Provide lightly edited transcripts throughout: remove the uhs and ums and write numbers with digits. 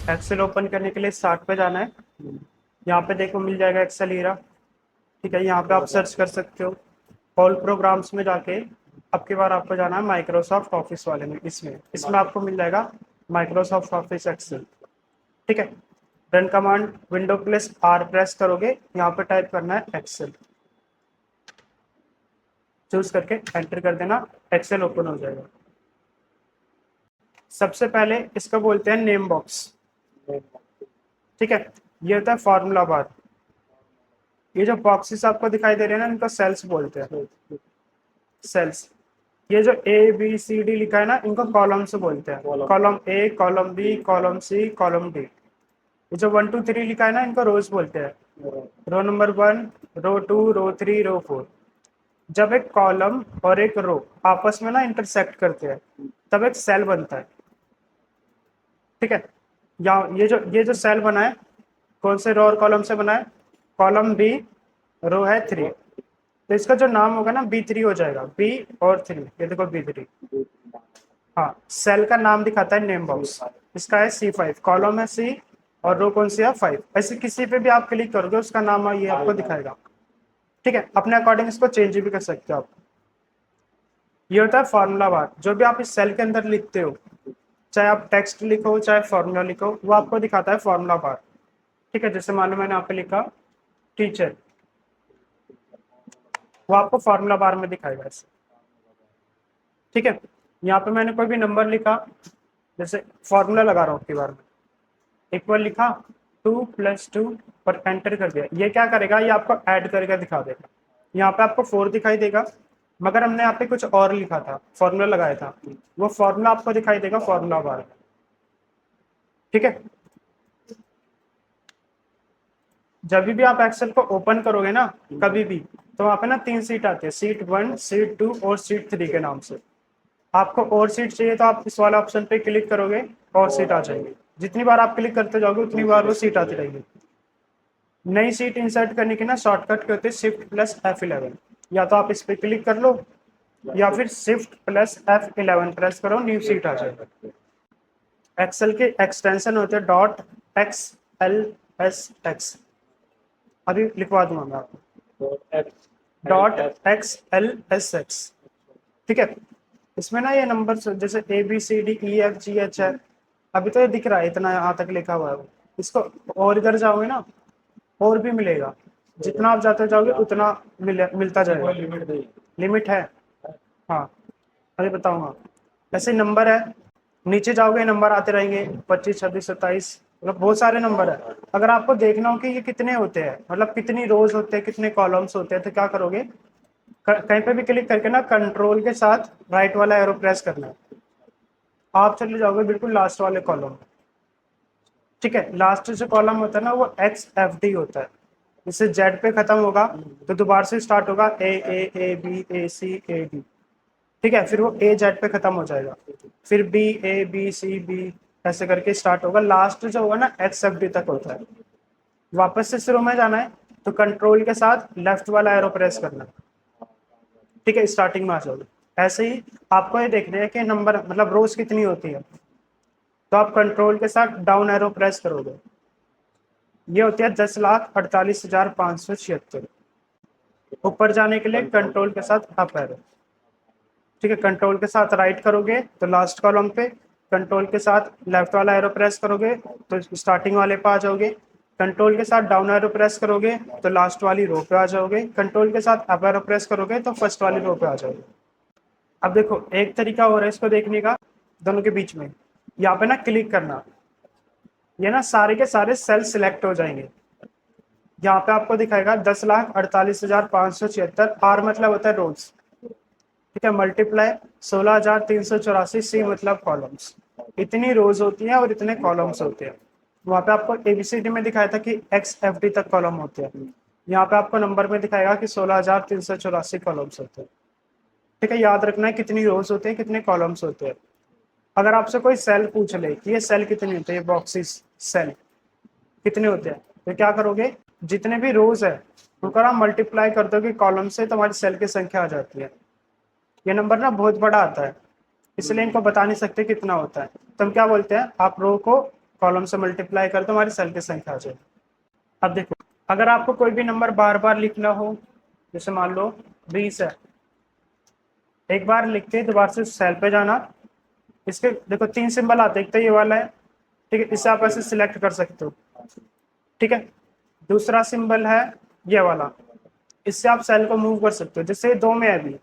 Excel open करने के लिए स्टार्ट पे जाना है। यहाँ पे देखो मिल जाएगा एक्सेल हीरा। ठीक है, यहाँ पे आप सर्च कर सकते हो। ऑल प्रोग्राम्स में जाके अब की बार आपको जाना है माइक्रोसॉफ्ट ऑफिस वाले में। इसमें आपको मिल जाएगा माइक्रोसॉफ्ट ऑफिस एक्सेल। ठीक है, run command window plus R press करोगे, यहाँ पे टाइप करना है एक्सेल, चूज करके एंटर कर देना, एक्सेल ओपन हो जाएगा। सबसे पहले इसको बोलते हैं नेम बॉक्स। ठीक है, ये होता है फॉर्मूला बार। ये जो बॉक्सेस आपको दिखाई दे रहे हैं ना, इनको सेल्स बोलते हैं, सेल्स। ये जो ए बी सी डी लिखा है ना, इनको कॉलम से बोलते हैं। Column A, column B, column C, column D. ये जो 1 2 3 लिखा है ना, इनको रोज बोलते हैं। रो नंबर 1, रो 2, रो 3, रो 4। जब एक कॉलम और एक रो आपस में ना इंटरसेक्ट करते हैं, तब एक सेल बनता है। ठीक है, या ये जो सेल बना है, कौन से रो और कॉलम से बना है? कॉलम बी, रो है 3, तो इसका जो नाम होगा ना B3 हो जाएगा। बी और 3, ये देखो B3। हाँ, सेल का नाम दिखाता है नेम बॉक्स। इसका है C5, कॉलम है C और रो कौन सी है 5। ऐसे किसी पे भी आप क्लिक करोगे उसका नाम ये आपको दिखाएगा। ठीक है, अपने अकॉर्डिंग इसको चेंज भी कर सकते हो आप। ये होता है फॉर्मूला बार। जो भी आप इस सेल के अंदर लिखते हो, चाहे आप टेक्स्ट लिखो चाहे फॉर्मूला लिखो, वो आपको दिखाता है फॉर्मूला बार। ठीक है, जैसे मान लो मैंने यहाँ पे लिखा टीचर, वो आपको फॉर्मूला बार में दिखाएगा ऐसे। ठीक है, यहाँ पे मैंने कोई भी नंबर लिखा, जैसे फॉर्मूला लगा रहा हूँ आपकी बार में, इक्वल लिखा 2 + 2 और एंटर कर दिया। ये क्या करेगा, ये आपको ऐड करके दिखा देगा। यहाँ पे आपको 4 दिखाई देगा, मगर हमने यहाँ पे कुछ और लिखा था, फॉर्मूला लगाया था, वो फॉर्मूला आपको दिखाई देगा फॉर्मूला बार में। ठीक है, जब भी आप एक्सेल को ओपन करोगे ना, कभी भी, तो वहाँ पे ना 3 सीट आती है, सीट 1, सीट 2 और सीट 3 के नाम से। आपको और सीट चाहिए तो आप इस वाले ऑप्शन पे क्लिक करोगे और सीट आ जाएगी। जितनी बार आप क्लिक करते जाओगे उतनी बार वो सीट आती रहेगी। नई सीट इंसर्ट करने की ना शॉर्टकट के होते हैं Shift+F11। या तो आप इस पे क्लिक कर लो, या फिर Shift+F11 प्रेस करो, न्यू सीट आ जाएगा। एक्सेल के एक्सटेंशन होते हैं .xlsx। अभी लिखवा दूंगा मैं आपको, .xlsx। ठीक है, इसमें ना ये नंबर जैसे ABCDEFGH है, अभी तो ये दिख रहा है इतना, यहाँ तक लिखा हुआ है। इसको और इधर जाओगे ना, और भी मिलेगा। जितना आप जाते जाओगे उतना मिलता जाएगा। लिमिट है, हाँ, अभी बताऊंगा। ऐसे नंबर है, नीचे जाओगे नंबर आते रहेंगे, 25, 26, 27, मतलब बहुत सारे नंबर है। अगर आपको देखना हो कि ये कितने होते हैं, मतलब कितनी रोज होते हैं, कितने कॉलम्स होते हैं, तो क्या करोगे, कहीं पे भी क्लिक करके ना कंट्रोल के साथ राइट वाला एरो प्रेस करना है, आप चले जाओगे बिल्कुल लास्ट वाले कॉलम। ठीक है, लास्ट जो कॉलम होता है ना, वो XFD होता है। इससे जेड पे खत्म होगा तो दोबारा से स्टार्ट होगा A A A B A C A D। ठीक है, फिर वो A Z पे खत्म हो जाएगा, फिर B A B C B ऐसे करके स्टार्ट होगा। लास्ट जो होगा ना XFD तक होता है। वापस से शुरू में जाना है तो कंट्रोल के साथ लेफ्ट वाला एरो प्रेस करना। ठीक है, स्टार्टिंग में आ जाओगे। ऐसे ही आपको ये देखना है कि नंबर मतलब रोज कितनी होती है, तो आप कंट्रोल के साथ डाउन एरो प्रेस करोगे, ये होती है 10,48,576। ऊपर जाने के लिए कंट्रोल के साथ अप एरो। ठीक है, कंट्रोल के साथ राइट करोगे तो लास्ट कॉलम पे, कंट्रोल के साथ लेफ्ट वाला एरो प्रेस करोगे तो स्टार्टिंग वाले पे आ जाओगे, कंट्रोल के साथ डाउन एरो प्रेस करोगे तो लास्ट वाली रो पे आ जाओगे, कंट्रोल के साथ अप एरो प्रेस करोगे तो फर्स्ट वाली रो पे आ जाओगे। अब देखो एक तरीका और है इसको देखने का, दोनों के बीच में यहाँ पे ना क्लिक करना, ये ना सारे के सारे सेल सिलेक्ट हो जाएंगे। यहाँ पे आपको दिखाएगा 10,48,576। आर मतलब होता है रोज। ठीक है, मल्टीप्लाई 16,384, सी मतलब कॉलम्स। इतनी रोज होती है और इतने कॉलम्स होते हैं। वहाँ पे आपको ABCD में दिखाया था कि XFD तक कॉलम होते हैं, यहाँ पे आपको नंबर में दिखाएगा कि 16,384 कॉलम्स होते हैं। ठीक है, याद रखना है कितनी रोज होते हैं, कितने कॉलम्स होते हैं। अगर आपसे कोई सेल पूछ ले कि ये सेल कितने होते हैं, बॉक्सेस सेल कितने होते हैं, तो क्या करोगे, जितने भी रोज है उनको आप मल्टीप्लाई कर दोगे कॉलम से, तो हमारी सेल की संख्या आ जाती है। ये नंबर ना बहुत बड़ा आता है, इसलिए इनको बता नहीं सकते कितना होता है। तो हम क्या बोलते हैं, आप रो को कॉलम से मल्टीप्लाई कर दो, हमारी सेल की संख्या आ जाएगी। अब देखो, अगर आपको कोई भी नंबर बार बार लिखना हो, जैसे मान लो 20 है, एक बार लिख के दोबारा से सेल पे जाना, इसके देखो 3 सिंबल आते हैं, एक तो ये वाला है, ठीक है, इसे आप ऐसे सिलेक्ट कर सकते हो, ठीक है। दूसरा सिंबल है ये वाला, इससे आप सेल को मूव कर सकते हो, जैसे 2 में है अभी,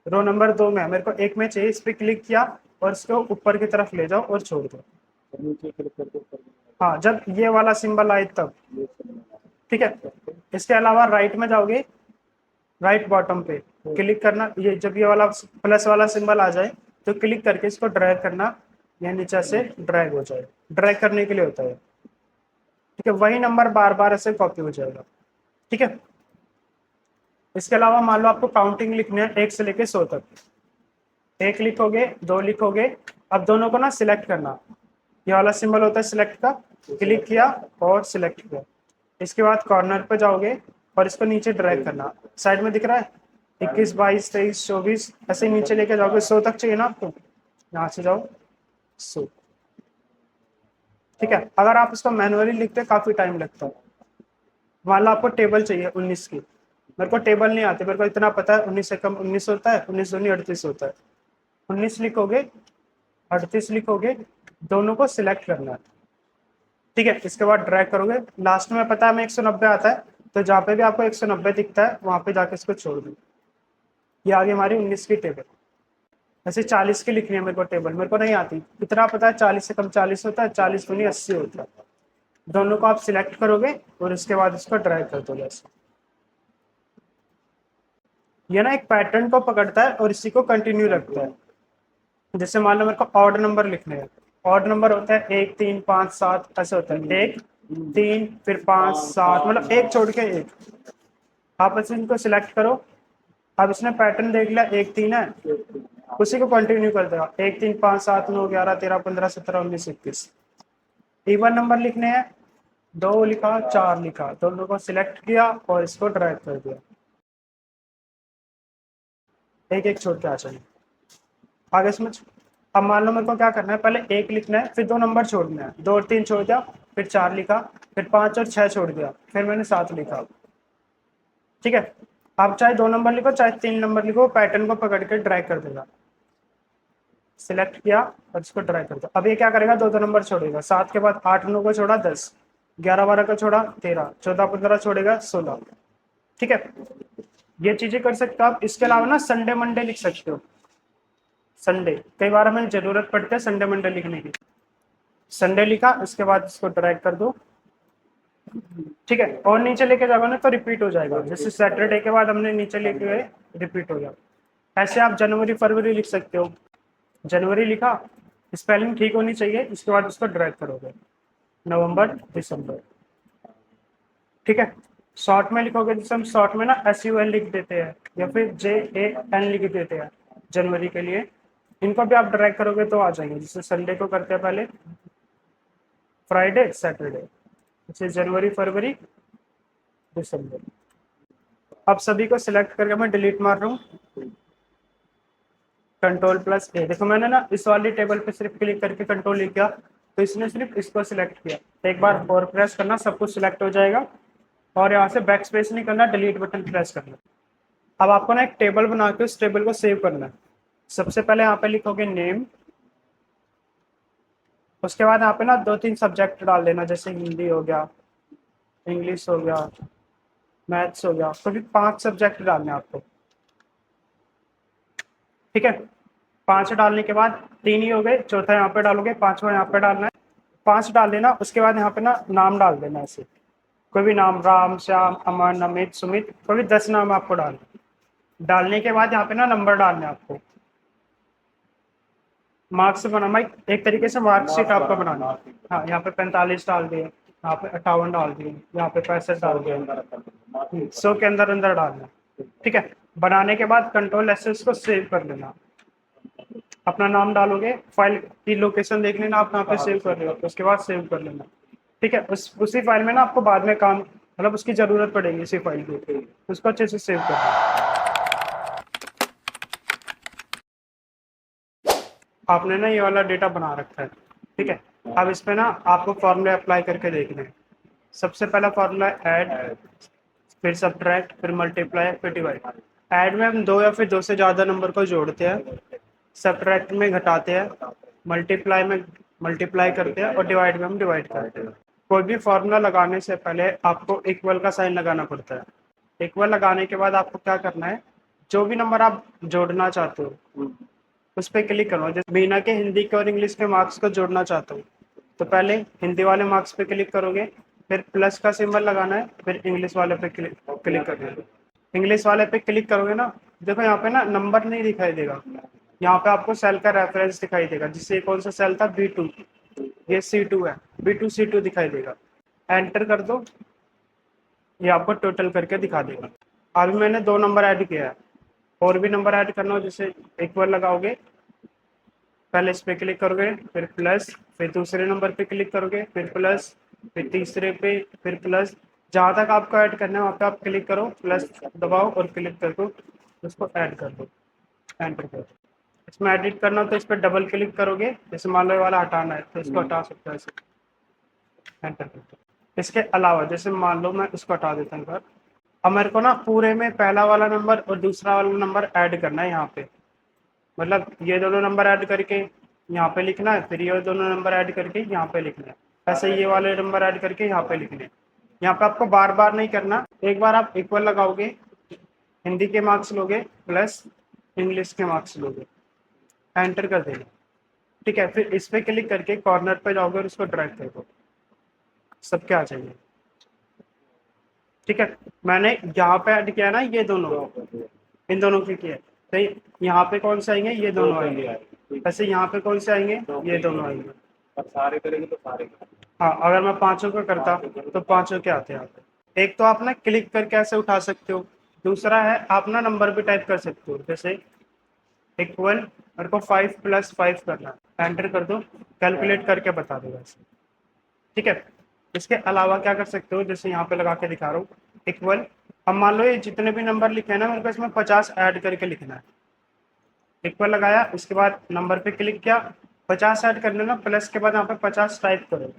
रो नंबर 2 में है, मेरे को 1 में चाहिए, इस पर क्लिक किया और इसको ऊपर की तरफ ले जाओ और छोड़ दो। हाँ, जब ये वाला सिंबल आए तब, ठीक है। इसके अलावा राइट में जाओगे, राइट बॉटम पे क्लिक करना, ये जब ये वाला प्लस वाला सिंबल आ जाए तो क्लिक करके इसको ड्रैग करना, ये नीचे से ड्रैग हो जाए, ड्रैग करने के लिए होता है, ठीक है। वही नंबर बार बार ऐसे कॉपी हो जाएगा, ठीक है। इसके अलावा मान लो आपको काउंटिंग लिखनी है 1 से लेके 100 तक, 1 लिखोगे, 2 लिखोगे, अब दोनों को ना सिलेक्ट करना, ये वाला सिंबल होता है सिलेक्ट का, क्लिक किया और सिलेक्ट किया, इसके बाद कॉर्नर पे जाओगे और इसको नीचे ड्रैग करना, साइड में दिख रहा है 21, 22, 23, 24, ऐसे नीचे लेके जाओगे, 100 तक चाहिए ना आपको, यहाँ से जाओ 100, ठीक है। अगर आप इसको मैनुअली लिखते काफी टाइम लगता है, मान लो आपको टेबल चाहिए 19 की, मेरे को टेबल नहीं आती, मेरे को इतना पता है 19 से कम 19 होता है, 19 दूनी 38 होता है, 19 लिखोगे, 38 लिखोगे, दोनों को सिलेक्ट करना है, ठीक है। इसके बाद ड्रैग करोगे, लास्ट में पता है हमें 190 आता है, तो जहाँ पे भी आपको 190 दिखता है वहां पे जाके इसको छोड़ दो, ये आगे हमारी 19 की टेबल। ऐसे 40 की लिखनी है मेरे को टेबल, मेरे को नहीं आती, इतना पता है 40 से कम 40 होता है, 40 दूनी 80 होता है, दोनों को आप सिलेक्ट करोगे और इसके बाद इसको ड्रैग कर दो जैसे, ये ना एक पैटर्न को पकड़ता है और इसी को कंटिन्यू रखता है। जैसे मान लो मेरे को ऑड नंबर लिखने हैं, ऑड नंबर होता है 1, 3, 5, 7, ऐसे होता है, 1, 3, फिर 5, 7, मतलब एक छोड़ के एक, आप ऐसे इनको सिलेक्ट करो, अब इसने पैटर्न देख लिया 1, 3 है, उसी को कंटिन्यू कर देगा, 1, 3, 5, 7, 9, 11, 13, 15, 17, 19, 21। इवन नंबर लिखने हैं, 2 लिखा, 4 लिखा, दोनों को सिलेक्ट किया और इसको ड्रैग कर दिया, एक एक छोड़ के आ जाए, आगे समझ। अब मान लो मेरे को क्या करना है, पहले 1 लिखना है, फिर 2 नंबर छोड़ना है, 2 और 3 छोड़ दिया, फिर 4 लिखा, फिर 5 और 6 छोड़ दिया, फिर मैंने 7 लिखा, ठीक है। आप चाहे 2 नंबर लिखो चाहे 3 नंबर लिखो, पैटर्न को पकड़ के ड्रैग कर देगा, सिलेक्ट किया और इसको ड्रैग कर दो। अब ये क्या करेगा, 2 नंबर छोड़ेगा, 7 के बाद 8, 9 को छोड़ा 10, 11, 12 को छोड़ा 13, 14, 15 छोड़ेगा 16, ठीक है। ये चीजें कर सकते हो आप। इसके अलावा ना संडे मंडे लिख सकते हो, संडे कई बार हमें जरूरत पड़ती है संडे मंडे लिखने की, संडे लिखा, इसके बाद इसको ड्रैग कर दो, ठीक है, और नीचे लेके जाओगे ना तो रिपीट हो जाएगा, जैसे सैटरडे के बाद हमने नीचे लेके गए, रिपीट हो गया। ऐसे आप जनवरी फरवरी लिख सकते हो, जनवरी लिखा, स्पेलिंग ठीक होनी चाहिए, इसके बाद उसको ड्रैग करोगे, नवंबर दिसंबर, ठीक है। शॉर्ट में लिखोगे, जैसे हम शॉर्ट में ना SUL लिख देते हैं या फिर JAN लिख देते हैं जनवरी के लिए, इनको भी आप ड्रैग करोगे तो आ जाएंगे, जैसे संडे को करते हैं पहले, फ्राइडे सैटरडे, जैसे जनवरी फरवरी दिसंबर। अब सभी को सिलेक्ट करके मैं डिलीट मार रहा हूँ, Ctrl+A, देखो मैंने ना इस वाली टेबल पे सिर्फ क्लिक करके कंट्रोल लिख किया तो इसने सिर्फ इसको सिलेक्ट किया, एक बार और प्रेस करना सब कुछ सिलेक्ट हो जाएगा, और यहाँ से बैक स्पेस नहीं करना, डिलीट बटन प्रेस करना। अब आपको ना एक टेबल बना के उस टेबल को सेव करना है। सबसे पहले यहाँ पे लिखोगे नेम, उसके बाद यहाँ पे ना 2-3 सब्जेक्ट डाल देना, जैसे हिंदी हो गया, इंग्लिश हो गया, मैथ्स हो गया, तो भी 5 सब्जेक्ट डालने आपको, ठीक है। 5 डालने के बाद 3 ही हो गए, चौथा यहाँ पे डालोगे, 5वां यहाँ पे डालना है, 5 डाल देना। उसके बाद यहाँ पे ना नाम डाल देना, ऐसे कोई भी नाम, राम, श्याम, अमन, अमित, सुमित, कोई भी 10 नाम आपको डालने के बाद यहाँ पे ना नंबर डालने आपको, मार्क्स बनाना, एक तरीके से मार्कशीट आपको बनाना। हाँ, यहाँ पे 45 डाल दिए, यहाँ पे 58 डाल दिए, यहाँ पे 65 डाल दिए, 100 के अंदर अंदर डालना, ठीक है। बनाने के बाद Ctrl+S को सेव कर लेना, अपना नाम डालोगे, फाइल की लोकेशन देख लेना आप कहाँ पे सेव कर रहे हो, उसके बाद सेव कर लेना, ठीक है। उसी फाइल में ना आपको बाद में काम, मतलब उसकी जरूरत पड़ेगी इसी फाइल की, उसको अच्छे से सेव करना। आपने ना ये वाला डेटा बना रखा है, ठीक है। अब इस पे ना आपको फॉर्मूले अप्लाई करके देखने हैं। सबसे पहला फॉर्मूला ऐड, फिर सब्ट्रैक्ट, फिर मल्टीप्लाई, फिर डिवाइड। ऐड में हम दो या फिर दो से ज़्यादा नंबर को जोड़ते हैं, सब्ट्रैक्ट में घटाते हैं, मल्टीप्लाई में मल्टीप्लाई करते हैं और डिवाइड में हम डिवाइड करते हैं। कोई भी फॉर्मूला लगाने से पहले आपको इक्वल का साइन लगाना पड़ता है। इक्वल लगाने के बाद आपको क्या करना है, जो भी नंबर आप जोड़ना चाहते हो उस पर क्लिक करो। जैसे मीना के हिंदी के और इंग्लिश के मार्क्स को जोड़ना चाहता हूँ, तो पहले हिंदी वाले मार्क्स पे क्लिक करोगे, फिर प्लस का सिंबल लगाना है, फिर इंग्लिश वाले पे क्लिक करना है। इंग्लिश वाले पे क्लिक करोगे ना, देखो यहाँ पे ना नंबर नहीं दिखाई देगा, यहाँ पे आपको सेल का रेफरेंस दिखाई देगा, जिससे कौन सा सेल था, B2, ये C2 है, B2 C2 दिखाई देगा। एंटर कर दो, ये आपको टोटल करके दिखा देगा। अभी मैंने दो नंबर ऐड किया है, और भी नंबर ऐड करना हो जैसे इक्वल लगाओगे, पहले इस पे क्लिक करोगे, फिर प्लस, फिर दूसरे नंबर पे क्लिक करोगे, फिर प्लस, फिर तीसरे पे, फिर प्लस, जहाँ तक आपको ऐड करना है वहाँ पे आप क्लिक करो, प्लस दबाओ और क्लिक कर दो, उसको ऐड कर दो, एंटर कर दो। इसमें एडिट करना हो तो इस पर डबल क्लिक करोगे, जैसे मान लो ये वाला हटाना है तो इसको हटा सकते हो ऐसे, एंटर कर दो। इसके अलावा जैसे मान लो मैं इसको हटा देता हूँ सर, अब मेरे को ना पूरे में पहला वाला नंबर और दूसरा वाला नंबर ऐड करना है यहाँ पे, मतलब ये दोनों नंबर ऐड करके यहाँ पे लिखना है, फिर ये दोनों नंबर ऐड करके यहाँ पे लिखना है, ऐसे ये वाले नंबर ऐड करके यहाँ पे लिखने हैं। यहाँ पे आपको बार बार नहीं करना, एक बार आप इक्वल लगाओगे, हिंदी के मार्क्स लोगे प्लस इंग्लिश के मार्क्स लोगे, एंटर कर देना, ठीक है। फिर इस पे क्लिक करके कॉर्नर पे जाओगे और इसको ड्रैग कर दो, सबके आ जाएंगे, ठीक है। मैंने यहाँ पे ऐड किया ना ये दोनों, इन दोनों के किए, तो यहाँ पे कौन से आएंगे, ये दोनों आएंगे, ऐसे यहाँ पे कौन से आएंगे, ये दोनों आएंगे। सारे करेंगे तो सारे। हाँ, अगर मैं पांचों का करता तो पांचों के आते हैं यहाँ पे। एक तो आप ना क्लिक करके ऐसे उठा सकते हो, दूसरा है आप ना नंबर भी टाइप कर सकते हो, जैसे इक्वल, मेरे को 5 + 5 करना है, एंटर कर दो, कैलकुलेट करके बता देगा ऐसे, ठीक है। इसके अलावा क्या कर सकते हो, जैसे यहाँ पे लगा के दिखा रहा हूँ, इक्वल, अब मान लो ये जितने भी नंबर लिखे हैं ना, मेरे को इसमें 50 ऐड करके लिखना है। इक्वल लगाया, इसके बाद नंबर पे क्लिक किया, 50 ऐड करने ना, प्लस के बाद यहाँ पे 50 टाइप करो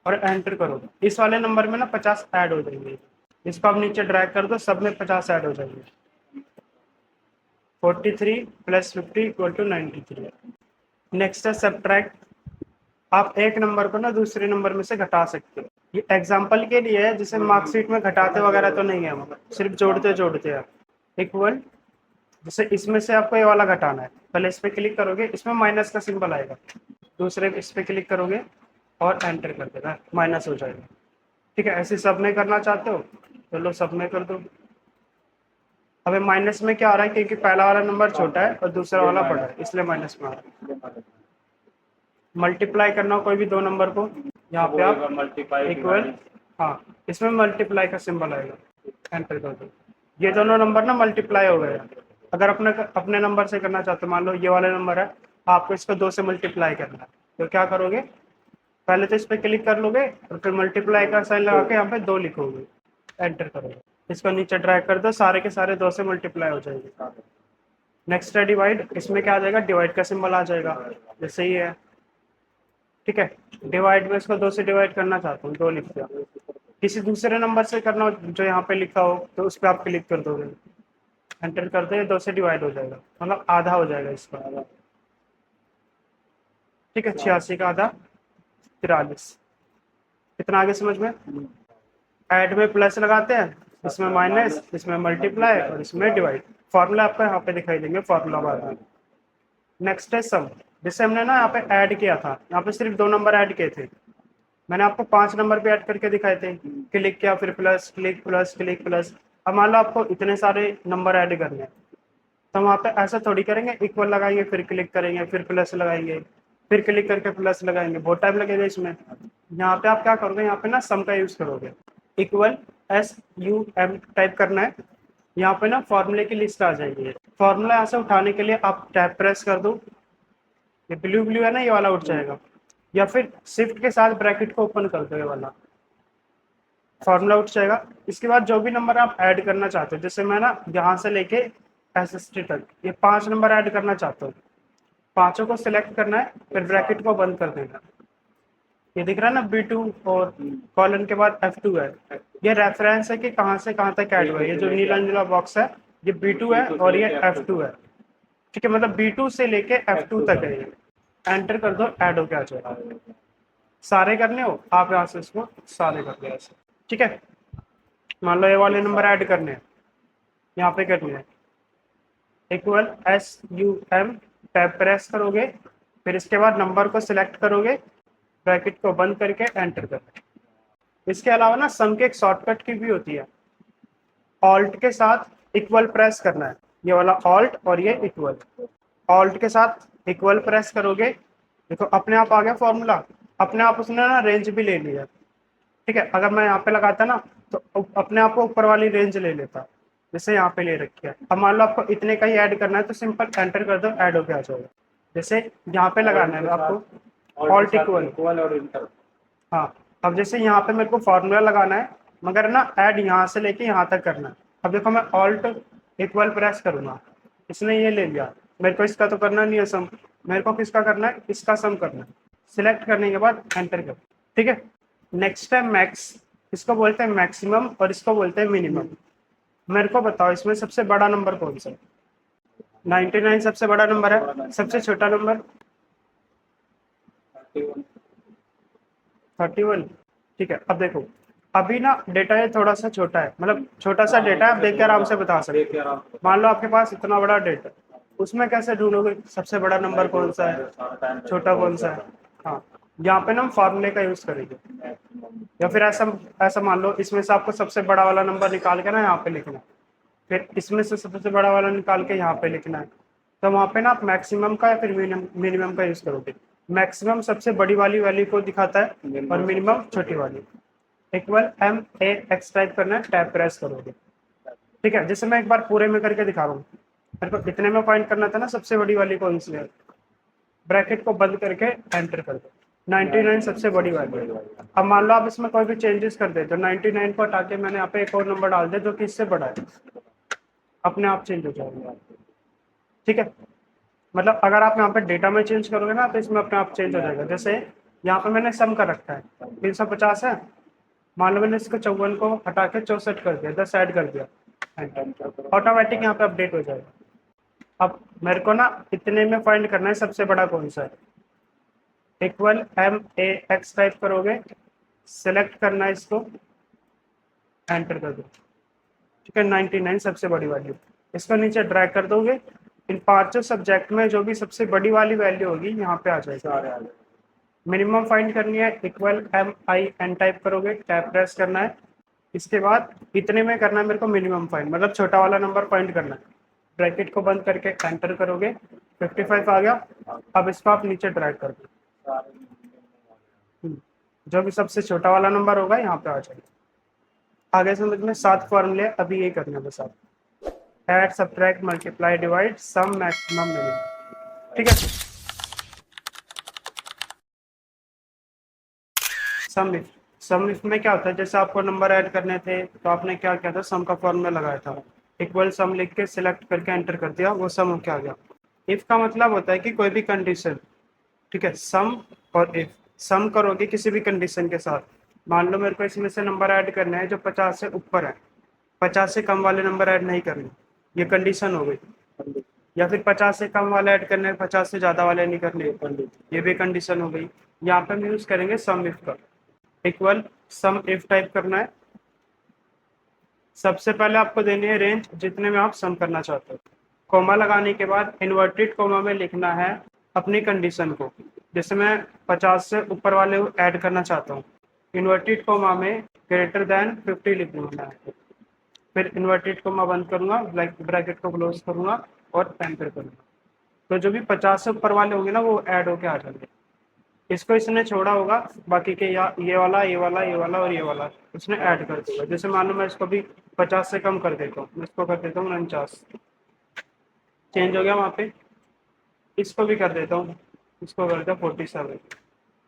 और एंटर करो, इस वाले नंबर में ना 50 ऐड हो जाएंगे। इसको आप नीचे ड्रैग कर दो, सब में 50 ऐड हो जाएंगे। 43 + 50 = 93। नेक्स्ट है सब्ट्रैक्ट, आप एक नंबर को ना दूसरे नंबर में से घटा सकते हो। ये एग्जाम्पल के लिए है, जिसे मार्कशीट में घटाते वगैरह तो नहीं है, सिर्फ जोड़ते जोड़ते हैं। इक्वल, जैसे इसमें से आपको ये वाला घटाना है, पहले इस पे क्लिक करोगे, इसमें माइनस का सिंबल आएगा, दूसरे इस पे क्लिक करोगे और एंटर कर देना, माइनस हो जाएगा, ठीक है। ऐसे सब में करना चाहते हो तो लो सब में कर दो। अबे माइनस में क्या आ रहा है, क्योंकि पहला वाला नंबर छोटा है और दूसरा वाला बड़ा है, इसलिए माइनस में आ रहा है। मल्टीप्लाई करना हो कोई भी दो नंबर को, यहाँ पे आप मल्टीप्लाई इक्वल, हाँ, इसमें मल्टीप्लाई का सिंबल आएगा, एंटर कर दो। ये दोनों नंबर ना मल्टीप्लाई हो गए। अगर अपने अपने नंबर से करना चाहते हो, मान लो ये वाला नंबर है, आपको इसको 2 से मल्टीप्लाई करना है, तो क्या करोगे, पहले तो इस पर क्लिक कर लोगे और फिर मल्टीप्लाई का साइन लगा के यहाँ पे 2 लिखोगे, एंटर करोगे, इसको नीचे ड्रैग कर दो, सारे के सारे 2 से मल्टीप्लाई हो जाएंगे। नेक्स्ट है डिवाइड, इसमें क्या आ जाएगा, डिवाइड का सिंबल आ जाएगा, जैसे ही है, ठीक है। डिवाइड में इसको 2 से डिवाइड करना चाहता हूँ, 2 लिख दिया। किसी दूसरे नंबर से करना हो जो यहाँ पे लिखा हो तो उस पर आप क्लिक कर दोगे, एंटर कर दो, 2 से डिवाइड हो जाएगा, मतलब आधा हो जाएगा इसका, ठीक है। 86 का आधा 43। कितना आगे समझ में, ऐड में प्लस लगाते हैं, इसमें माइनस, इसमें मल्टीप्लाई और इसमें डिवाइड। फॉर्मूला आपको यहाँ पे दिखाई देंगे, फॉर्मूला बाद में। नेक्स्ट है सम, जिससे हमने ना यहाँ पे ऐड किया था, यहाँ पे सिर्फ 2 नंबर ऐड किए थे, मैंने आपको 5 नंबर पे ऐड करके दिखाए थे, क्लिक किया, फिर plus, click plus, click plus. अब मान लो आपको इतने सारे नंबर ऐड करने हैं, तो वहाँ पे ऐसा थोड़ी करेंगे, इक्वल लगाएंगे, फिर क्लिक करेंगे, फिर प्लस लगाएंगे, फिर क्लिक करके प्लस लगाएंगे, बहुत टाइम लगेगा इसमें। यहाँ पे आप क्या करोगे, यहाँ पे ना सम का यूज करोगे, इक्वल SUM टाइप करना है, यहाँ पे ना फॉर्मूले की लिस्ट आ जाएगी। फॉर्मूला यहाँ से उठाने के लिए आप टैब प्रेस कर दो, ये ब्लू ब्लू है ना, ये वाला उठ जाएगा, या फिर शिफ्ट के साथ ब्रैकेट को ओपन कर दो, ये वाला फॉर्मूला उठ जाएगा। इसके बाद जो भी नंबर आप ऐड करना चाहते हो, जैसे मैं ना यहाँ से लेके SST तक ये 5 नंबर ऐड करना चाहता हूँ, पांचों को सिलेक्ट करना है, फिर ब्रैकेट को बंद कर देना, ये दिख रहा है ना B2 और कॉलन के बाद F2 है, ये रेफरेंस है कि कहाँ से कहाँ तक ऐड हुआ है। ये जो नीला नीला बॉक्स है ये B2 है और ये F2 है, ठीक है, मतलब B2 से लेके F2 तक है। ये एंटर कर दो, ऐड हो के आ जाएगा। सारे करने हो आप यहाँ से इसको सारे कर दो ऐसे, ठीक है। मान लो ये वाले नंबर ऐड करने हैं, यहाँ पे करने हैं, इक्वल SUM, टैब प्रेस करोगे, फिर इसके बाद नंबर को सिलेक्ट करोगे, ब्रैकेट को बंद करके एंटर करोगे। इसके अलावा ना सम के एक शॉर्टकट की भी होती है, ऑल्ट के साथ इक्वल प्रेस करना है, ये वाला ऑल्ट और ये इक्वल, ऑल्ट के साथ इक्वल प्रेस करोगे, देखो अपने आप आ गया फॉर्मूला, अपने आप उसने ना रेंज भी ले लिया, ठीक है। अगर मैं यहाँ पे लगाता ना तो अपने आप को ऊपर वाली रेंज ले लेता, जैसे यहाँ पे ले रखी है। अब मान लो आपको इतने का ही ऐड करना है तो सिंपल एंटर कर दो, ऐड होके आ जाएगा। जैसे यहाँ पे लगाना है आपको ऑल्ट इक्वल, और इंटर। हाँ, अब जैसे यहाँ पे मेरे को फॉर्मूला लगाना है, मगर ना ऐड यहाँ से लेके यहाँ तक करना है। अब देखो मैं ऑल्ट इक्वल प्रेस करूंगा, इसने ये ले लिया, मेरे को इसका तो करना नहीं है सम, मेरे को किसका करना है, इसका सम करना है। सिलेक्ट करने के बाद एंटर कर, ठीक है। नेक्स्ट है मैक्स, इसको बोलते हैं मैक्सिमम और इसको बोलते हैं मिनिमम। मेरे को बताओ इसमें सबसे बड़ा नंबर कौन सा है? 99 सबसे बड़ा नंबर है, सबसे छोटा नंबर 31, ठीक है। अब देखो अभी ना डेटा ये थोड़ा सा छोटा है, मतलब छोटा सा डेटा है, आप देख के आराम से बता सकते हो। मान लो आपके पास इतना बड़ा डेटा, उसमें कैसे ढूंढोगे सबसे बड़ा नंबर कौन सा है, छोटा कौन सा है? हाँ, यहाँ पे ना हम फार्मूले का यूज करेंगे, या फिर ऐसा ऐसा मान लो इसमें से आपको सबसे बड़ा वाला नंबर निकाल के ना यहाँ पे लिखना है, फिर इसमें से सबसे बड़ा वाला निकाल के यहाँ पे लिखना है, तो वहाँ पे ना आप मैक्सिमम का या फिर मिनिमम का यूज करोगे। मैक्सिमम सबसे बड़ी वाली वैल्यू को दिखाता है और मिनिमम छोटी वाली। इक्वल MAX टाइप करना है, टैब प्रेस करोगे, ठीक है। जैसे मैं एक बार पूरे में करके दिखा रहा हूँ, मेरे को इतने में फाइंड करना था ना सबसे बड़ी वाली कौन सी है, ब्रैकेट को बंद करके एंटर कर दो, 99 सबसे बड़ी वैल्यू है। अब मान लो आप इसमें कोई भी चेंजेस कर दे तो 99 को हटा के मैंने यहाँ पे एक और नंबर डाल दिया जो कि इससे बड़ा है, अपने आप चेंज हो जाएगा, ठीक है। मतलब अगर आप यहाँ पे डेटा में चेंज करोगे ना तो इसमें अपने आप चेंज हो जाएगा। जैसे यहाँ पे मैंने सम कर रखा है 350 है, मान लो मैंने इसको 54 को हटा के 64 कर दिया, 10 ऐड कर दिया, ऑटोमेटिक यहाँ पे अपडेट हो जाएगा। अब मेरे को ना इतने में फाइंड करना है सबसे बड़ा कौन सा है, इक्वल MAX टाइप करोगे, सिलेक्ट करना है इसको, एंटर कर दो, ठीक है। 99 सबसे बड़ी वैल्यू, इसको नीचे ड्रैग कर दोगे, इन पांचों सब्जेक्ट में जो भी सबसे बड़ी वाली वैल्यू होगी यहाँ पे आ जाएगी। मिनिमम फाइंड करनी है, इक्वल MIN टाइप करोगे, टैब प्रेस करना है, इसके बाद इतने में करना है मेरे को मिनिमम फाइंड, मतलब छोटा वाला नंबर फाइंड करना है। ब्रैकेट को बंद करके एंटर करोगे, 55 आ गया। अब इसको आप नीचे ड्रैग कर दो, जो भी सबसे छोटा वाला नंबर होगा यहाँ पे आ जाएगा। आगे समझ में 7 फॉर्मूले अभी ये करना है बस आप, ऐड सब्ट्रैक्ट मल्टीप्लाई डिवाइड सम मैक्सिमम मिनिमम, ठीक है। सम इफ में क्या होता है, जैसे आपको नंबर ऐड करने थे तो आपने क्या किया था, सम का फॉर्मूला लगाया था, इक्वल सम लिख के सिलेक्ट करके एंटर कर दिया, वो सम क्या आ गया। इफ का मतलब होता है कि कोई भी कंडीशन, ठीक है, सम और इफ, सम करोगे किसी भी कंडीशन के साथ, मान लो मेरे को इसमें से नंबर ऐड करना है जो 50 से ऊपर है, 50 से कम वाले नंबर ऐड नहीं करने, ये कंडीशन हो गई। या फिर 50 से कम वाले ऐड करने, 50 से ज्यादा वाले नहीं करने, ये भी कंडीशन हो गई। यहाँ पे हम यूज करेंगे सम इफ का, इक्वल सम इफ टाइप करना है, सबसे पहले आपको देनी है रेंज जितने में आप सम करना चाहते हो, कोमा लगाने के बाद इन्वर्टेड कोमा में लिखना है अपनी कंडीशन को, जैसे मैं 50 से ऊपर वाले ऐड करना चाहता हूँ, इन्वर्टेड कोमा में ग्रेटर देन 50 लिख दूंगा, फिर इन्वर्टेड कोमा बंद करूंगा, ब्रैकेट को क्लोज करूंगा और एंटर करूंगा, तो जो भी 50 से ऊपर वाले होंगे ना वो ऐड होके आ जाएंगे। इसको इसने छोड़ा होगा, बाकी के ये वाला ये वाला ये वाला और ये वाला इसने ऐड कर दिया। जैसे मान लो मैं इसको भी 50 से कम कर देता हूँ, इसको कर देता हूँ 49, चेंज हो गया वहाँ पे। इसको भी कर देता हूँ, इसको कर देता हूँ 47।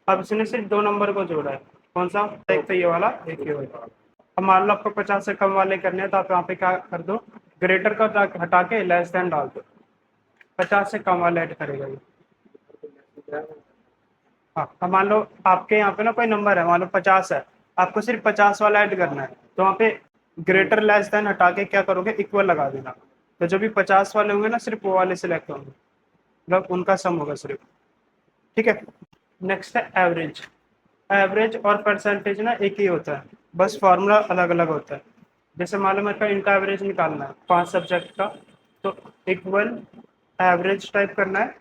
अब इसने सिर्फ 2 नंबर को जोड़ा है, कौन सा, एक तो ये वाला, एक ये वाला। अब मान लो आपको 50 से कम वाले करने हैं तो आप यहाँ पे क्या कर दो, ग्रेटर का हटा के लेस देन डाल दो, 50 से कम वाले ऐड करेगा ये। हाँ, अब मान लो आपके यहाँ पे ना कोई नंबर है, मान लो 50 है, आपको सिर्फ 50 वाला ऐड करना है, तो वहाँ पे ग्रेटर लेस देन हटा के क्या करोगे, इक्वल लगा देना। तो जो भी 50 वाले होंगे ना, सिर्फ वो वाले सिलेक्ट होंगे, मतलब उनका सम होगा सिर्फ। ठीक है। नेक्स्ट है एवरेज। एवरेज और परसेंटेज ना एक ही होता है, बस फॉर्मूला अलग अलग होता है। जैसे मान लो मेरे को इनका एवरेज निकालना है 5 सब्जेक्ट का, तो इक्वल एवरेज टाइप करना है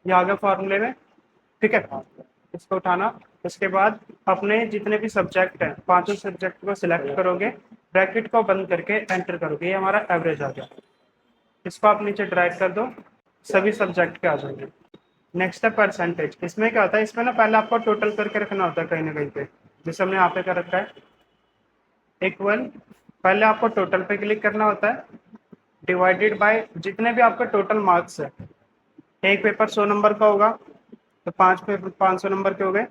ये आगे फॉर्मूले में। ठीक है, इसको उठाना, उसके बाद अपने जितने भी सब्जेक्ट हैं, पांचों सब्जेक्ट को सिलेक्ट करोगे, ब्रैकेट को बंद करके एंटर करोगे, ये हमारा एवरेज आ गया। इसको आप नीचे ड्रैग कर दो, सभी सब्जेक्ट के आ जाएंगे। नेक्स्ट है परसेंटेज। इसमें क्या होता है, इसमें ना पहले आपको टोटल करके रखना होता है कहीं ना कहीं पे, जैसे हमने यहाँ पे कर रखा है इक्वल, पहले आपको टोटल पे क्लिक करना होता है, डिवाइडेड बाय जितने भी आपके टोटल मार्क्स है। एक पेपर 100 नंबर का होगा, तो 5 पेपर 500 नंबर के हो गए,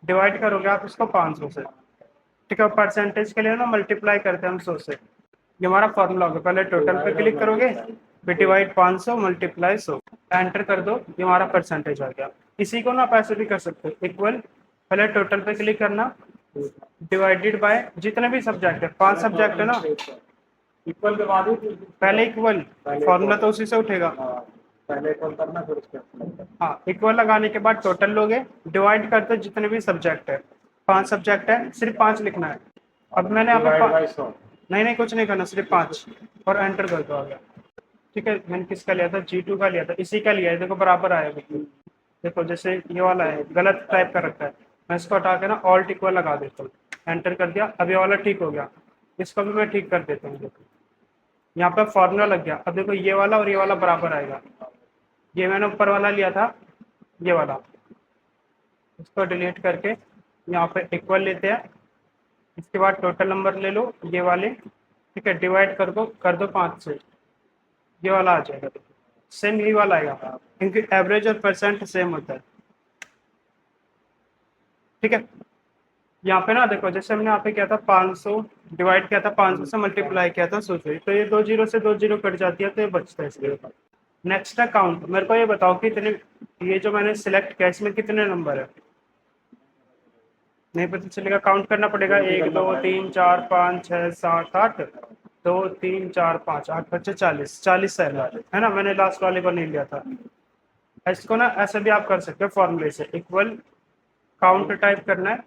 डिवाइड करोगे आप इसको 500 से। ठीक है, परसेंटेज के लिए ना मल्टीप्लाई करते हैं हम 100 से। ये हमारा फॉर्मूला होगा, पहले टोटल पे क्लिक करोगे, फिर डिवाइड 500 मल्टीप्लाई 100, एंटर कर दो, ये हमारा परसेंटेज आ गया। इसी को ना आप ऐसे भी कर सकते हो, इक्वल, पहले टोटल पे क्लिक करना, डिवाइडेड बाय जितने भी सब्जेक्ट है, 5 सब्जेक्ट है ना, इक्वल के बाद ही पहले इक्वल, फॉर्मूला तो उसी से उठेगा। पहले इक्वल करना फिर उसके बाद। हाँ, इक्वल लगाने के बाद टोटल लोगे, डिवाइड करते जितने भी सब्जेक्ट है, 5 सब्जेक्ट है, सिर्फ 5 लिखना है। अब मैंने यहाँ डिवाइड पे बाय 100। नहीं नहीं कुछ नहीं करना, सिर्फ 5 और एंटर कर दो, आ गया। ठीक है, मैंने किसका लिया था, G2 का लिया था, इसी का लिया है, देखो बराबर आया बिल्कुल। देखो जैसे ये वाला है गलत टाइप कर रखा है, मैं इसको हटा के ना ऑल्ट इक्वल लगा देता हूँ, एंटर कर दिया, अब ये वाला ठीक हो गया। इसको भी मैं ठीक कर देता हूँ, देखो यहाँ पे फॉर्मूला लग गया। अब देखो ये वाला और ये वाला बराबर आएगा। ये मैंने ऊपर वाला लिया था, ये वाला, इसको डिलीट करके यहाँ पे इक्वल लेते हैं, इसके बाद टोटल नंबर ले लो ये वाले, ठीक है, डिवाइड कर दो 5 से, ये वाला आ जाएगा। सेम यही वाला आएगा, क्योंकि एवरेज और परसेंट सेम होता है। ठीक है, यहाँ पे ना देखो, जैसे हमने यहाँ पे किया था 500, डिवाइड किया था 500 से, मल्टीप्लाई किया था 100 से, तो ये 2 जीरो से 2 जीरो कट जाती है, तो ये बचता है इसलिए। नेक्स्ट है काउंट। मेरे को ये बताओ कि इतने, ये जो मैंने सिलेक्ट किया इसमें कितने नंबर है, नहीं पता चलेगा, काउंट करना पड़ेगा। 1 2 3 4 5 6 7 8, 2 3 4 5 8 बच्चे 40, 40 है ना, मैंने लास्ट वाले को नहीं लिया था। इसको ना ऐसे भी आप कर सकते हो फॉर्मूले से, इक्वल काउंट टाइप करना है।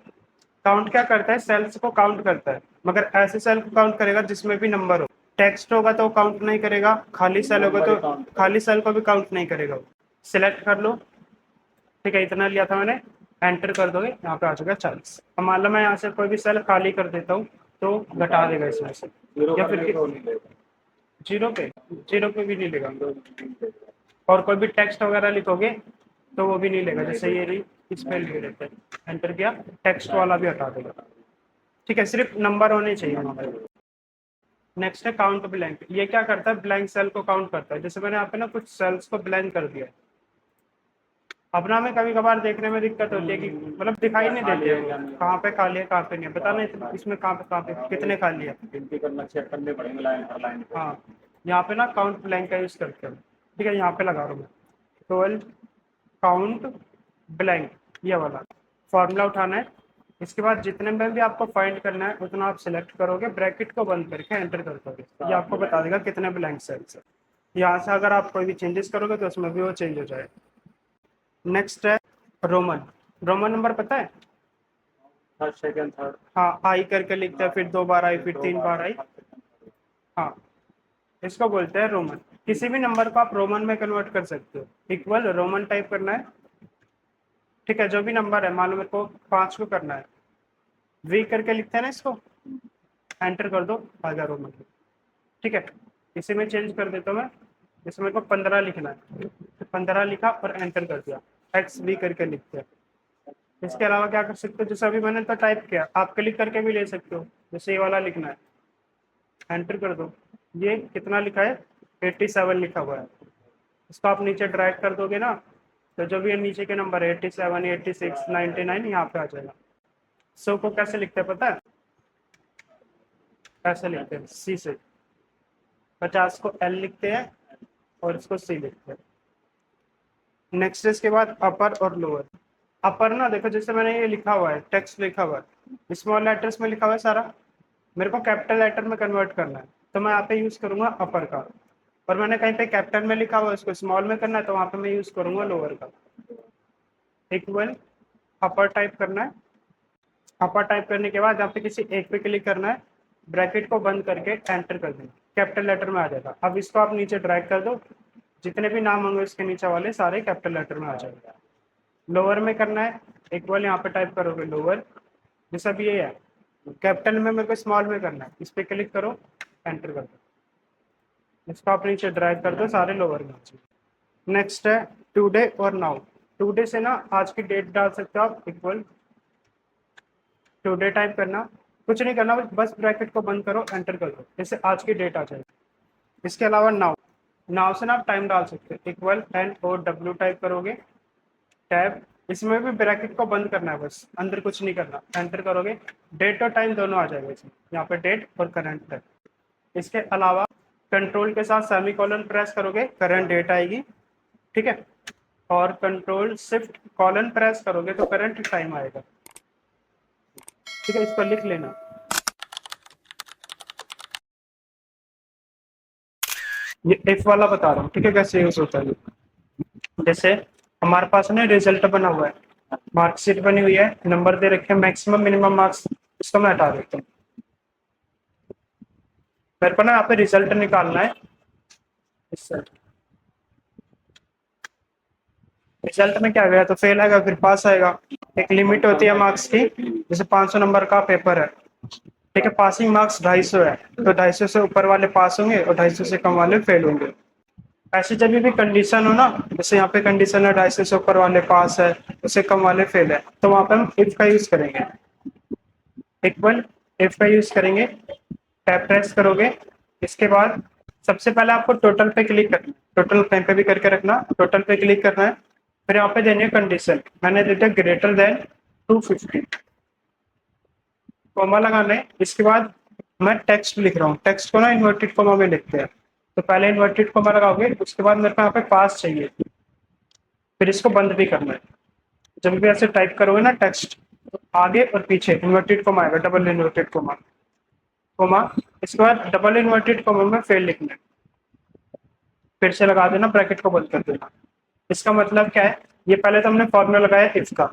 काउंट क्या करता है, सेल्स को काउंट करता है, मगर ऐसे सेल को काउंट करेगा जिसमें भी नंबर हो। टेक्स्ट होगा तो काउंट नहीं करेगा, खाली सेल होगा तो खाली सेल को भी काउंट नहीं करेगा। सिलेक्ट कर लो, ठीक है, इतना लिया था मैंने, एंटर कर दोगे, यहाँ पे आ जाएगा 40। अब मान लो मैं यहाँ से कोई भी सेल खाली कर देता हूँ, तो घटा देगा इसमें से, या फिर जीरो पे, जीरो पे भी नहीं लेगा। और कोई भी टेक्स्ट वगैरह लिखोगे तो वो भी नहीं लेगा, जैसे ये रही, इस पे लिख देते हैं, एंटर किया, टेक्स्ट वाला भी हटा देगा। ठीक है, सिर्फ नंबर होने चाहिए हमारे। नेक्स्ट है काउंट ब्लैंक। ये क्या करता है, ब्लैंक सेल को काउंट करता है। जैसे मैंने यहाँ पे ना कुछ सेल्स को ब्लैंक कर दिया, अपना में कभी कभार देखने में दिक्कत होती है कि मतलब दिखाई नहीं देती है कहाँ पे खाली है कहाँ पे नहीं है, पता नहीं इसमें कहाँ पे कितने खाली है। गिनती करना, चेक करने पड़ेंगे लाइन पर लाइन पे। हाँ, यहाँ पे ना काउंट ब्लैंक का यूज करते हैं। ठीक है, यहाँ पे लगा रहा हूँ मैं, 12 काउंट ब्लैंक, ये वाला फॉर्मूला उठाना है। इसके बाद जितने में भी आपको फाइंड करना है उतना आप सिलेक्ट करोगे, ब्रैकेट को बंद करके एंटर कर दोगे, ये आपको बता देगा कितने ब्लैंक सेल्स है। यहाँ से अगर आप कोई भी चेंजेस करोगे तो उसमें भी वो चेंज हो जाएगा। नेक्स्ट है रोमन। रोमन नंबर पता है, फर्स्ट सेकंड थर्ड। हाँ, आई करके लिखते हैं, फिर 2 बार आई, फिर 3 बार आई। हाँ, इसको बोलते हैं रोमन। किसी भी नंबर को आप रोमन में कन्वर्ट कर सकते हो, इक्वल रोमन टाइप करना है। ठीक है, जो भी नंबर है, मान लो मेरे को 5 को करना है, वी करके लिखते हैं ना इसको, एंटर कर दो, आ गया रोमन। ठीक है, इसी में चेंज कर देता हूँ मैं, इसमें मेरे को 15 लिखना है, 15 लिखा और एंटर कर दिया, एक्स वी करके लिखते हैं। इसके अलावा क्या कर सकते हो, जैसे अभी मैंने तो टाइप किया, आप क्लिक करके भी ले सकते हो, जैसे ये वाला लिखना है, एंटर कर दो, ये कितना लिखा है, 87 लिखा हुआ है। इसको आप नीचे ड्रैग कर दोगे ना, तो जो भी ये नीचे के नंबर है 87 86 99 यहाँ पे आ जाएगा। 100 को कैसे लिखते हैं पता है, कैसे लिखते हैं, सी से। 50 को एल लिखते हैं और इसको सी लिखते हैं। नेक्स्ट इसके बाद अपर और लोअर। अपर ना देखो, जैसे मैंने ये लिखा हुआ है, टेक्स्ट लिखा हुआ है, स्मॉल लेटर्स में लिखा हुआ है सारा, मेरे को कैपिटल लेटर में कन्वर्ट करना है, तो मैं यहाँ पे यूज करूंगा अपर का। और मैंने कहीं पे कैपिटल में लिखा हुआ है, उसको स्मॉल में करना है, तो वहाँ पे मैं यूज करूंगा लोअर का। इक्वल अपर टाइप करना है। अपर टाइप करने के बाद यहाँ पे किसी एक पे क्लिक करना है, ब्रैकेट को बंद करके एंटर कर देना, कैपिटल लेटर में आ जाएगा। अब इसको आप नीचे ड्रैग कर दो, जितने भी नाम होंगे उसके नीचे वाले सारे कैपिटल लेटर में आ जाएगा। लोअर में करना है, इक्वल यहाँ पे टाइप करोगे लोअर, जैसा भी ये है कैपिटल में, मेरे को स्मॉल में करना है, इस पे क्लिक करो, एंटर कर दो, इसको आप नीचे ड्रैग कर दो, सारे लोअर में आ जाएंगे। नेक्स्ट है टुडे और नाउ। टुडे से ना आज की डेट डाल सकते हो आप, इक्वल टुडे टाइप करना, कुछ नहीं करना, बस ब्रैकेट को बंद करो, एंटर कर दो, जैसे आज की डेट आ जाएगी। इसके अलावा नाउ, नाउ से ना आप टाइम डाल सकते हो, इक्वल NOW टाइप करोगे, टैब, इसमें भी ब्रैकेट को बंद करना है, बस अंदर कुछ नहीं करना, एंटर करोगे, डेट और टाइम दोनों आ जाएगा इसमें, यहाँ पे डेट और करंट है। इसके अलावा कंट्रोल के साथ सेमीकोलन प्रेस करोगे, करंट डेट आएगी, ठीक है, और कंट्रोल शिफ्ट कॉलन प्रेस करोगे तो करंट टाइम आएगा, ठीक है, इसको लिख लेना। ये इफ वाला बता रहा हूँ, ठीक है, कैसे यूज होता है ये। जैसे हमारे पास ना रिजल्ट बना हुआ है, मार्कशीट बनी हुई है, नंबर दे रखे हैं, मैक्सिमम मिनिमम मार्क्स, इसको मैं हटा देता हूँ। मेरे को ना यहाँ पे रिजल्ट निकालना है, इससे रिजल्ट में क्या गया तो फेल आएगा, फिर पास आएगा। एक लिमिट होती है मार्क्स की, जैसे 500 नंबर का पेपर है, ठीक है, पासिंग मार्क्स 250 है, तो 250 से ऊपर वाले पास होंगे और 250 से कम वाले फेल होंगे। ऐसे जब भी कंडीशन हो ना, जैसे यहाँ पे कंडीशन है 250 से ऊपर वाले पास है, उससे कम वाले फेल है, तो वहां पे हम इफ का यूज करेंगे, इक्वल इफ का यूज करेंगे, टैब प्रेस करोगे, इसके बाद सबसे पहले आपको टोटल पे क्लिक करना है, टोटल कहीं पे भी करके रखना, टोटल पे क्लिक करना है, फिर यहाँ पे देनी है कंडीशन, मैंने दे दिया ग्रेटर देन 250, कॉमा लगाना है। इसके बाद मैं टेक्स्ट लिख रहा हूँ, टेक्स्ट को ना इन्वर्टेड कॉमा में लिखते हैं, तो पहले इन्वर्टेड कॉमा लगाओगे, उसके बाद मेरे को यहाँ पे पास चाहिए, फिर इसको बंद भी करना है। जब भी ऐसे टाइप करोगे ना टेक्स्ट, तो आगे और पीछे इन्वर्टेड कॉमा आएगा, डबल इन्वर्टेड कॉमा, कॉमा, इसके बाद डबल इन्वर्टेड कॉमा में फेल लिखना है, फिर से लगा देना, ब्रैकेट को बंद कर देना। इसका मतलब क्या है, ये पहले तो हमने फॉर्मूला लगाया इफ का,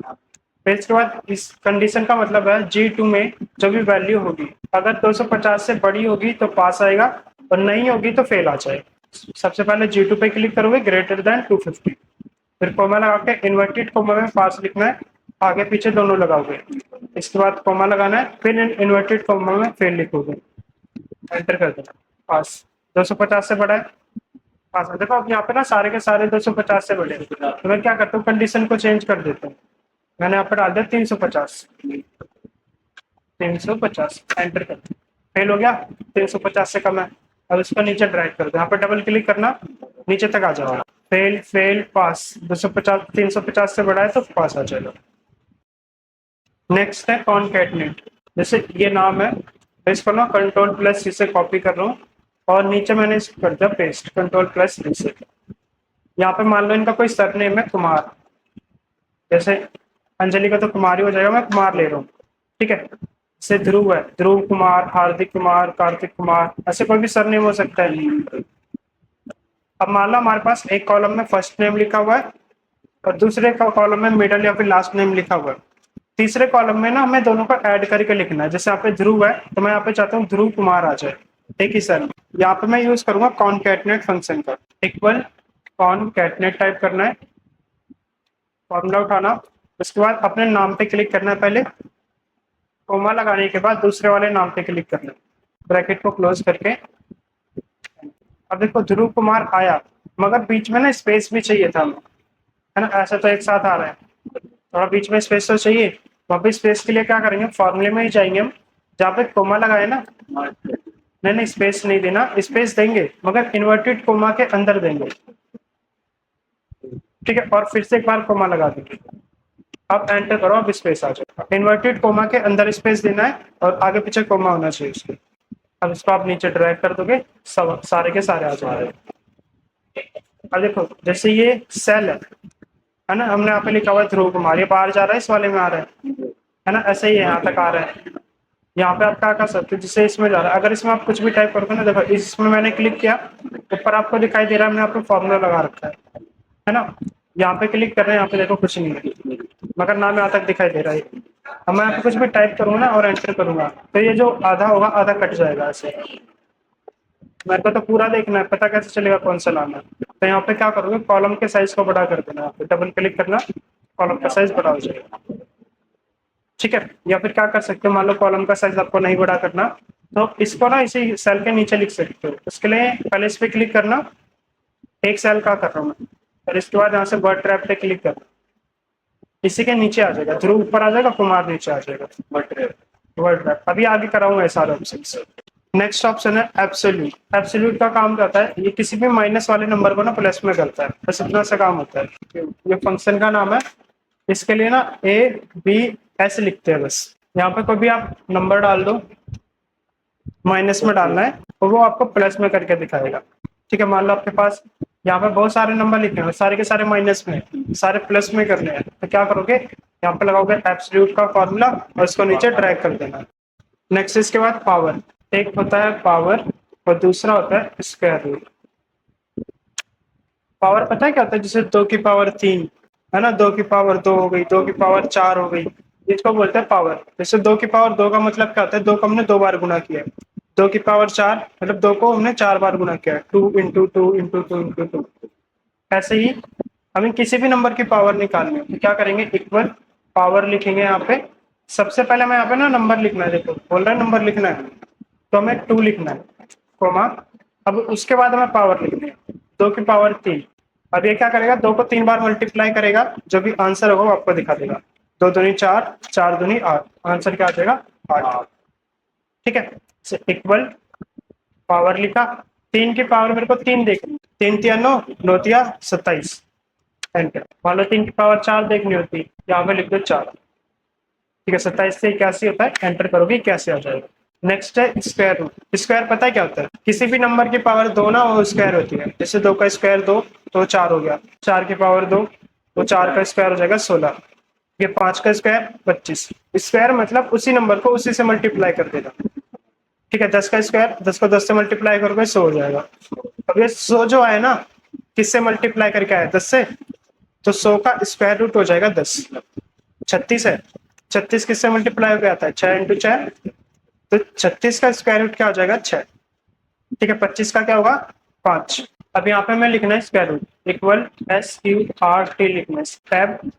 फिर इसके बाद इस कंडीशन का मतलब है G2 में जो भी वैल्यू होगी, अगर 250 से बड़ी होगी तो पास आएगा, और नहीं होगी तो फेल आ जाएगा। सबसे पहले G2 पे क्लिक करोगे, ग्रेटर देन 250, फिर कॉमा लगा के इन्वर्टेड कॉमा में पास लिखना है, आगे पीछे दोनों लगाओगे, इसके बाद कॉमा लगाना है, फिर इन्वर्टेड कॉमा में फेल लिखोगे, एंटर कर देना, पास। 250 से बड़ा है, पास। देखो अब यहाँ पे ना सारे के सारे 250 से बड़े हैं, तो मैं क्या करता हूँ, कंडीशन को चेंज कर देता हूँ, मैंने यहाँ पर डाल दिया 350, 350 एंटर कर, फेल हो गया, 350 से कम है। अब इसको नीचे ड्रैग कर दो, यहाँ पर डबल क्लिक करना, नीचे तक आ जाओ, फेल फेल पास, 250 350 से बड़ा है तो पास आ जाएगा। नेक्स्ट है कॉनकैटनेट, जैसे ये नाम है, इसको ना Ctrl+C से कॉपी कर रहा हूँ, और नीचे मैंने इसको कर दिया पेस्ट, Ctrl+V से। यहाँ पे मान लो इनका कोई सरनेम है कुमार, जैसे अंजलि का तो कुमार ही हो जाएगा, मैं कुमार ले रहा हूँ, ठीक है, जैसे ध्रुव है, ध्रुव कुमार, हार्दिक कुमार, कार्तिक कुमार, ऐसे कोई भी सरनेम हो सकता है। अब मान लो हमारे पास एक कॉलम में फर्स्ट नेम लिखा हुआ है, और दूसरे कॉलम में मिडिल या फिर लास्ट नेम लिखा हुआ है, तीसरे कॉलम में ना हमें दोनों को ऐड करके लिखना है, जैसे यहाँ पे ध्रुव है, तो मैं यहाँ पे चाहता हूँ ध्रुव कुमार आ जाए, एक ही सर, यहाँ पे मैं यूज करूंगा कॉनकैटनेट फंक्शन का, इक्वल कॉनकैटनेट टाइप करना है, फॉर्मूला उठाना, उसके बाद अपने नाम पे क्लिक करना है, पहले कोमा लगाने के बाद दूसरे वाले नाम पे क्लिक करना है, ब्रैकेट को क्लोज करके। अब देखो ध्रुव कुमार आया, मगर बीच में ना स्पेस भी चाहिए था हमें, है ना, ऐसा तो एक साथ आ रहा है, थोड़ा बीच में स्पेस तो चाहिए, वहाँ पे स्पेस के लिए क्या करेंगे, फॉर्मूले में ही जाएंगे हम, जहाँ पे कोमा लगाए ना, नहीं नहीं स्पेस नहीं देना, स्पेस देंगे मगर इन्वर्टेड कोमा के अंदर देंगे, ठीक है, और फिर से एक बार कोमा लगा देंगे, अब एंटर करो, अब स्पेस आ जाएगा, इन्वर्टेड कोमा के अंदर स्पेस देना है, और आगे पीछे कोमा होना चाहिए उसके। अब इसको आप नीचे ड्रैग कर दोगे, सब सारे के सारे आ जाएंगे। अब देखो जैसे ये सेल है, है ना, हमने यहाँ पे लिखा हुआ है ध्रुव कुमार, ये बाहर जा रहा है, इस वाले में आ रहा है ना, ऐसे ही यहाँ तक आ रहा है। यहाँ पे आप क्या कर सकते हो, जिससे इसमें जा रहा है, अगर इसमें आप कुछ भी टाइप करोगे ना, देखो इसमें मैंने क्लिक किया, ऊपर आपको दिखाई दे रहा है, मैंने यहाँ पे फॉर्मूला लगा रखा है ना। यहाँ पे क्लिक कर रहे हैं, यहाँ पे देखो कुछ नहीं है, मगर नाम यहाँ तक दिखाई दे रहा है। अब मैं यहाँ पे कुछ भी टाइप करूंगा ना और एंटर करूंगा, तो ये जो आधा होगा आधा कट जाएगा ऐसे। मेरे को तो पूरा देखना है, पता कैसे चलेगा कौन सा लाना है। तो यहाँ पे क्या करोगे, कॉलम के साइज को बड़ा कर देना, यहाँ पे डबल क्लिक करना, कॉलम का साइज बड़ा हो जाएगा, ठीक है। या फिर क्या कर सकते हो, मान लो कॉलम का साइज आपको नहीं बड़ा करना, तो इसको ना इसी सेल के नीचे लिख सकते हो। उसके लिए पहले इस पे क्लिक करना, एक सेल का कर रहा हूँ मैं, और इसके बाद यहाँ से वर्ड ट्रैप पे क्लिक करना, इसी के नीचे आ जाएगा, ध्रुव ऊपर आ जाएगा, कुमार नीचे आ जाएगा, वर्ड ट्रैप। अभी आगे कराऊंगा सारे ऑप्शन। नेक्स्ट ऑप्शन है एब्सोल्यूट। एब्सोल्यूट का काम करता है, ये किसी भी माइनस वाले नंबर को ना प्लस में करता है, बस इतना सा काम होता है। ये फंक्शन का नाम है। इसके लिए ना ए बी एस लिखते हैं बस, यहाँ पे कोई भी आप नंबर डाल दो, माइनस में डालना है और वो आपको प्लस में करके दिखाएगा, ठीक है। मान लो आपके पास यहाँ पे बहुत सारे नंबर लिखे हैं, सारे के सारे माइनस में, सारे प्लस में करने हैं, तो क्या करोगे, यहाँ पे लगाओगे एब्सोल्यूट का फॉर्मूला और इसको नीचे ड्रैग कर देना। नेक्स्ट इसके बाद पावर, एक होता है पावर और दूसरा होता है स्क्वायर रूट। पावर पता है क्या होता है, जैसे 2 की पावर 3 है ना, 2 की पावर 2 हो गई, 2 की पावर 4 हो गई, इसको बोलते हैं पावर। जैसे 2 की पावर 2 का मतलब क्या होता है, 2 को हमने 2 बार गुना किया है, 2 की पावर 4 मतलब 2 को हमने 4 बार गुना किया है, 2 इंटू 2 इंटू 2 इंटू 2। ऐसे ही हमें किसी भी नंबर की पावर निकालनी है, तो क्या करेंगे, इक्वल पावर लिखेंगे यहाँ पे। सबसे पहले मैं यहाँ पे ना नंबर लिखना है, देखो बोल रहा है नंबर लिखना है, तो हमें 2 लिखना है, कोमा। अब उसके बाद हमें पावर लिखनी है, 2 की पावर 3। अब ये क्या करेगा, 2 को 3 बार मल्टीप्लाई करेगा, जो भी आंसर होगा वो आपको दिखा देगा। 2 दूनी 4, 4 दूनी 8, आंसर क्या आ जाएगा 8, ठीक है। इक्वल पावर लिखा, 3 की पावर मेरे को 3 देखनी, 3 तिया 9, 9 तिया 27, एंटर। मान लो 3 की पावर 4 देखनी होती, यहाँ पे लिख दो 4, ठीक है। 27 से 81 होता है, एंटर करोगे 81 आ जाएगा। नेक्स्ट है स्क्वायर रूट। स्क्वायर पता है क्या होता है, किसी भी नंबर की पावर 2 ना वो स्क्वायर होती है, जैसे 2 का स्क्वायर 2 तो 4 हो गया, 4 की पावर 2 तो 4 का स्क्वायर हो जाएगा 16, ये 5 का स्क्वायर 25। स्क्वायर मतलब उसी नंबर को उसी से मल्टीप्लाई कर देना, ठीक है। 10 का स्क्वायर 10 को 10 से मल्टीप्लाई करोगे 100 हो जाएगा। अब ये 100 जो आया ना, किससे मल्टीप्लाई करके आया, 10 से, तो 100 का स्क्वायर रूट हो जाएगा 10। 36 है, 36 किससे मल्टीप्लाई हो गया था, 6 इंटू 6, तो 36 का स्क्वायर रूट क्या हो जाएगा 6, ठीक है। 25 का क्या होगा 5। अब यहाँ पे मैं लिखना है स्क्वायर रूट, इक्वल SQRT लिखना है, टैब।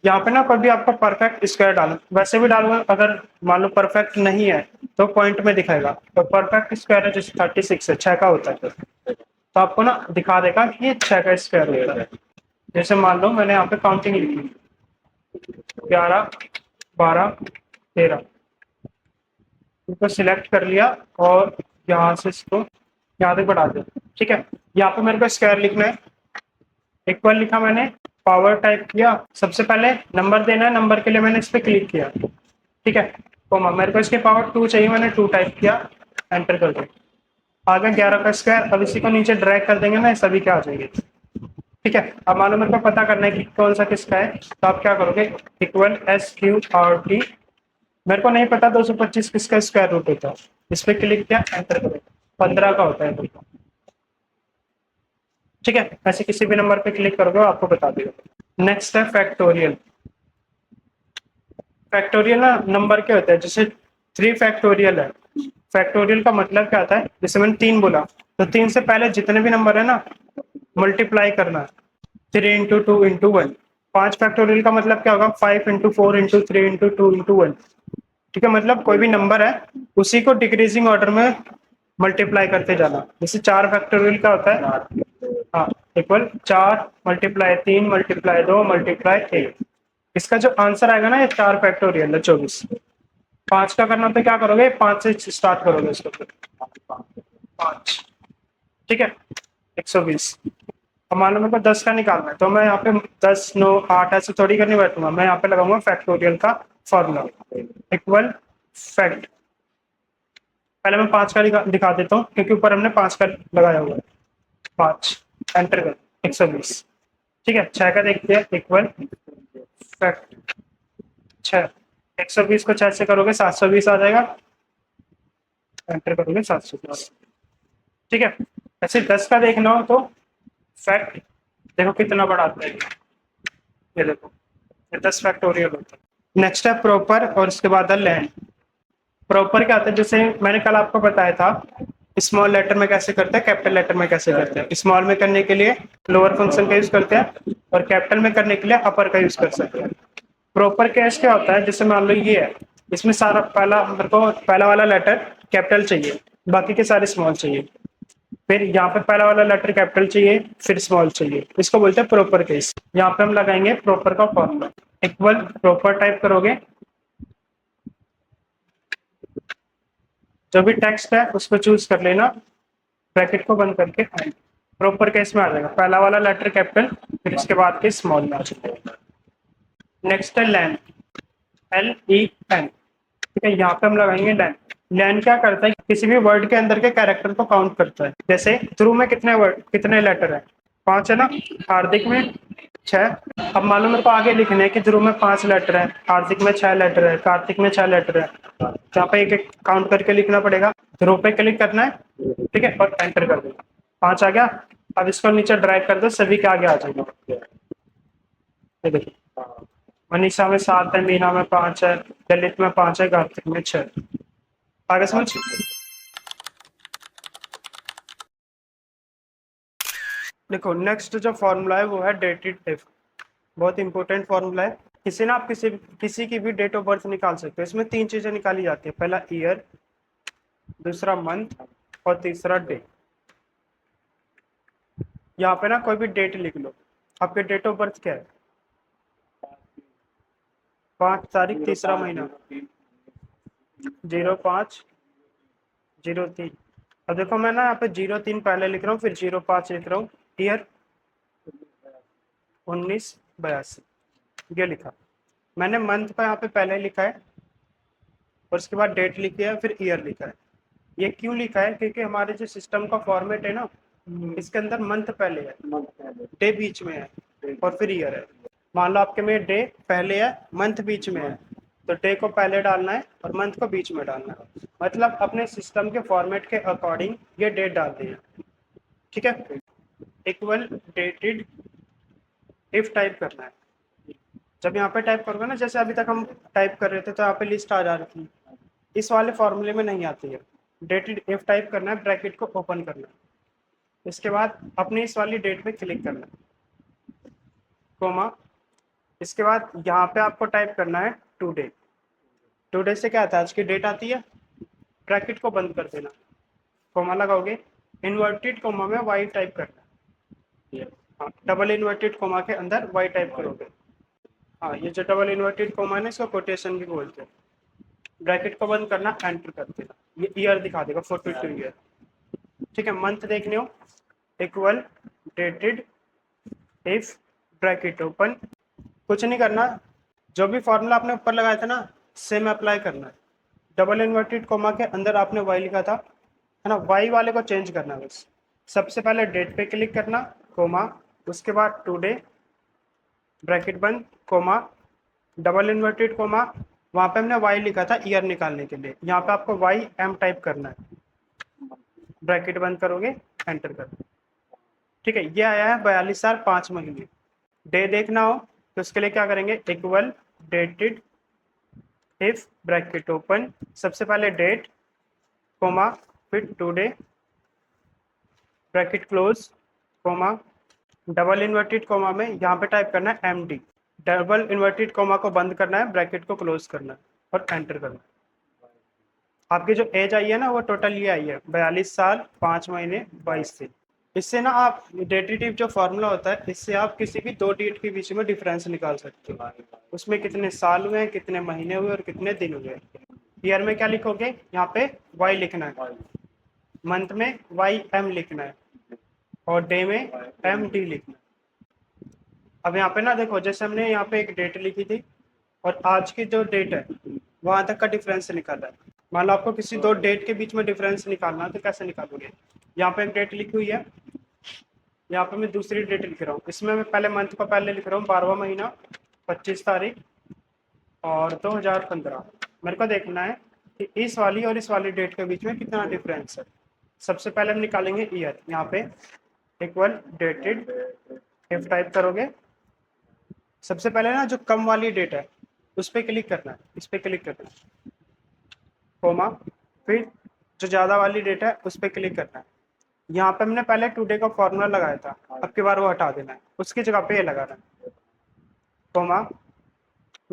यहाँ पे ना कभी आपको परफेक्ट स्क्वायर डालो, वैसे भी डालो, अगर मान लो परफेक्ट नहीं है तो पॉइंट में दिखाएगा, तो परफेक्ट स्क्वायर है जैसे 36 है, 6 का होता है, तो आपको ना दिखा देगा कि ये 6 का स्क्वायर होता है। जैसे मान लो मैंने यहाँ पे काउंटिंग लिखी 11 12 13, इसको सिलेक्ट कर लिया और यहाँ से इसको यहाँ तक बढ़ा दो, ठीक है। यहाँ पे मेरे को स्क्वायर लिखना है, इक्वल लिखा मैंने, पावर टाइप किया, सबसे पहले नंबर देना है, नंबर के लिए मैंने इस पर क्लिक किया, ठीक है। कोमा, मेरे को इसके पावर 2 चाहिए, मैंने 2 टाइप किया, एंटर कर दो, आ गया 11 का स्क्वायर। अब इसी को नीचे ड्रैग कर देंगे ना, सभी क्या आ जाएंगे, ठीक है। अब मान लो मेरे को पता करना है कि कौन सा किसका है, तो आप क्या करोगे, इक्वल SQRT, मेरे को नहीं पता 225 किसका स्क्वायर रूट होता है, इस पे क्लिक किया, एंटर करो, 15 का होता है मेरे को, ठीक है। ऐसे किसी भी नंबर पे क्लिक करोगे आपको बता देगा। नेक्स्ट है फैक्टोरियल। फैक्टोरियल ना नंबर के होते हैं, जैसे 3 फैक्टोरियल है। फैक्टोरियल का मतलब क्या आता है, जैसे मैंने 3 बोला, तो 3 से पहले जितने भी नंबर है ना मल्टीप्लाई करना, 3 इंटू 2 इंटू 1। 5 फैक्टोरियल का मतलब क्या होगा, 5 इंटू 4 इंटू 3 इंटू 2 इंटू 1, ठीक है। मतलब कोई भी नंबर है उसी को डिक्रीजिंग ऑर्डर में मल्टीप्लाई करते जाना। जैसे 4 फैक्टोरियल का होता है, हाँ, इक्वल 4 मल्टीप्लाई 3 मल्टीप्लाई 2 मल्टीप्लाई 1, इसका जो आंसर आएगा ना ये 4 फैक्टोरियल है 24। 5 का करना तो क्या करोगे, 5 से स्टार्ट करोगे इसको, 5, ठीक है, 120। अब मान लो मेरे को 10 का निकालना है, तो मैं यहाँ पे 10 9 8 ऐसे थोड़ी करने बैठूंगा, मैं यहाँ पे लगाऊंगा फैक्टोरियल का फॉर्मूला, इक्वल फैक्ट। पहले मैं 5 का दिखा देता हूँ, क्योंकि ऊपर हमने 5 का लगाया हुआ है, 5, एंटर कर, 120, ठीक है, 6 का देखते हैं इक्वल फैक्ट 6, 120 को 6 से करोगे 720 आ जाएगा, एंटर करोगे 720। ठीक है, ऐसे 10 का देखना हो तो फैक्ट देखो कितना बड़ा आता है, ये देखो ये 10 फैक्टोरियल होता है। नेक्स्ट है प्रॉपर और उसके बाद है लैंड। प्रॉपर क्या आता है, जैसे मैंने कल आपको बताया था स्मॉल लेटर में कैसे करते हैं, कैपिटल लेटर में कैसे करते हैं। स्मॉल में करने के लिए लोअर फंक्शन का यूज करते हैं और कैपिटल में करने के लिए अपर का यूज कर सकते हैं। प्रॉपर कैश क्या होता है, जैसे मान लो ये है, इसमें सारा पहला मेरे को पहला वाला लेटर कैपिटल चाहिए, बाकी के सारे स्मॉल चाहिए, फिर यहाँ पे पहला वाला लेटर कैपिटल चाहिए, फिर स्मॉल चाहिए, इसको बोलते हैं प्रॉपर केस। यहाँ पे हम लगाएंगे प्रॉपर का फॉर्मूला, इक्वल प्रॉपर टाइप करोगे, जो भी टेक्स्ट है उसको चूज कर लेना, ब्रैकेट को बंद करके प्रॉपर केस में आ जाएगा, पहला वाला लेटर कैपिटल, फिर इसके बाद के स्मॉल में आ जाएगा। नेक्स्ट है लैन, LEN। ठीक है, यहाँ पे हम लगाएंगे लैन। लैन क्या करता है, किसी भी वर्ड के अंदर के कैरेक्टर को काउंट करता है। जैसे ध्रुव में कितने वर्ड कितने लेटर है, 5 है ना, हार्दिक में 6। अब मालूम मेरे को आगे लिखना है कि ध्रुव में 5 लेटर है, हार्दिक में 6 लेटर है, कार्तिक में 6 लेटर है, यहाँ पे एक एक काउंट करके लिखना पड़ेगा। ध्रुव पे क्लिक करना है, ठीक है, और एंटर कर देना, 5 आ गया। अब इसको नीचे ड्रैग कर दो, सभी के आगे आ जाएगा। ये देखिए, मनीषा में 7 है, मीना में 5 है, ललित में 5 है, कार्तिक में 6। आगे समझ। देखो नेक्स्ट जो फॉर्मूला है वो है डेटेड इफ, बहुत इंपॉर्टेंट फॉर्मूला है। इसे ना आप किसी की भी डेट ऑफ बर्थ निकाल सकते हो। इसमें 3 चीजें निकाली जाती है, पहला ईयर, दूसरा मंथ और तीसरा डे। यहाँ पे ना कोई भी डेट लिख लो, आपके डेट ऑफ बर्थ क्या है, 5 तारीख तीसरा महीना 0503। अब देखो मैं ना यहाँ पे 03 पहले लिख रहा हूँ, फिर 05 लिख रहा हूँ, ईयर 1982, ये लिखा। मैंने मंथ का यहाँ पे पहले लिखा है और उसके बाद डेट लिखी है, फिर ईयर लिखा है। ये क्यों लिखा है, क्योंकि हमारे जो सिस्टम का फॉर्मेट है ना, इसके अंदर मंथ पहले है, डे बीच में है और फिर ईयर है। मान लो आपके में डे पहले है, मंथ बीच में है, तो डे को पहले डालना है और मंथ को बीच में डालना है। मतलब अपने सिस्टम के फॉर्मेट के अकॉर्डिंग ये डेट डालते हैं। ठीक है, इक्वल डेटेड इफ टाइप करना है। जब यहाँ पे टाइप करोगे ना, जैसे अभी तक हम टाइप कर रहे थे तो यहाँ पे लिस्ट आ जा रही थी, इस वाले फॉर्मूले में नहीं आती है। डेटेड इफ टाइप करना है, ब्रैकेट को ओपन करना है, इसके बाद अपनी इस वाली डेट पे क्लिक करना है, कोमा, इसके बाद यहाँ पे आपको टाइप करना है टुडे। टुडे से क्या आता है, आज की डेट आती है, ब्रैकेट को बंद कर देना, कोमा लगाओगे, इन्वर्टेड कोमा में वाई टाइप करना है। हाँ, डबल इन्वर्टेड कोमा के अंदर वाई टाइप करोगे। हाँ, ये जो डबल इन्वर्टेड कोमा है ना, इसको कोटेशन भी बोलते हैं। ब्रैकेट को बंद करना, एंटर कर देना, ये ईयर दिखा देगा 42 ईयर। ठीक है, मंथ देखने हो, equal dated if bracket open, कुछ नहीं करना, जो भी फॉर्मूला आपने ऊपर लगाया था ना, सेम अप्लाई करना है। डबल इन्वर्टेड कोमा के अंदर आपने वाई लिखा था, है ना, वाई वाले को चेंज करना है बस। सबसे पहले डेट पे क्लिक करना, कोमा, उसके बाद टुडे, ब्रैकेट बंद, कोमा, डबल इन्वर्टेड कोमा, वहां पे हमने वाई लिखा था ईयर निकालने के लिए, यहाँ पे आपको वाई एम टाइप करना है, ब्रैकेट बंद करोगे, एंटर कर। ठीक है, ये आया है 42 साल 5 महीने। डे देखना हो तो उसके लिए क्या करेंगे, equal dated if bracket open, सबसे पहले डेट, कोमा, फिर today, bracket close, comma, double inverted comma में यहाँ पे टाइप करना है MD, डबल इन्वर्टेड कोमा को बंद करना है, ब्रैकेट को क्लोज करना है और एंटर करना है। आपकी जो एज आई है ना, वो टोटल ये आई है 42 साल 5 महीने 22 दिन। इससे ना आप डेटेटिव जो फॉर्मूला होता है, इससे आप किसी भी दो डेट के बीच में डिफरेंस निकाल सकते हो, उसमें कितने साल हुए, कितने महीने हुए और कितने दिन हुए। ईयर में क्या लिखोगे, यहाँ पे वाई लिखना है, मंथ में YM लिखना है और डे में MD लिखना है। अब यहाँ पे ना देखो, जैसे हमने यहाँ पे एक डेट लिखी थी और आज की जो डेट है वहां तक का डिफरेंस निकाला है। मान लो आपको किसी दो डेट के बीच में डिफरेंस निकालना है तो कैसे निकालोगे, यहाँ पे एक डेट लिखी हुई है, यहाँ पे मैं दूसरी डेट लिख रहा हूँ, इसमें मैं पहले मंथ को पहले लिख रहा हूँ 12वां महीना 25 तारीख और 2015। मेरे को देखना है कि इस वाली और इस वाली डेट के बीच में कितना डिफरेंस है। सबसे पहले हम निकालेंगे ईयर, यहाँ पे इक्वल डेटेड, इफ टाइप करोगे, सबसे पहले ना जो कम वाली डेट है उस पर क्लिक करना है, इस पर क्लिक करना है, कोमा, फिर जो ज़्यादा वाली डेट है उस पर क्लिक करना है। यहाँ पे हमने पहले टुडे का फॉर्मूला लगाया था, अब की बार वो हटा देना है, उसकी जगह पे ये लगाना है, कोमा,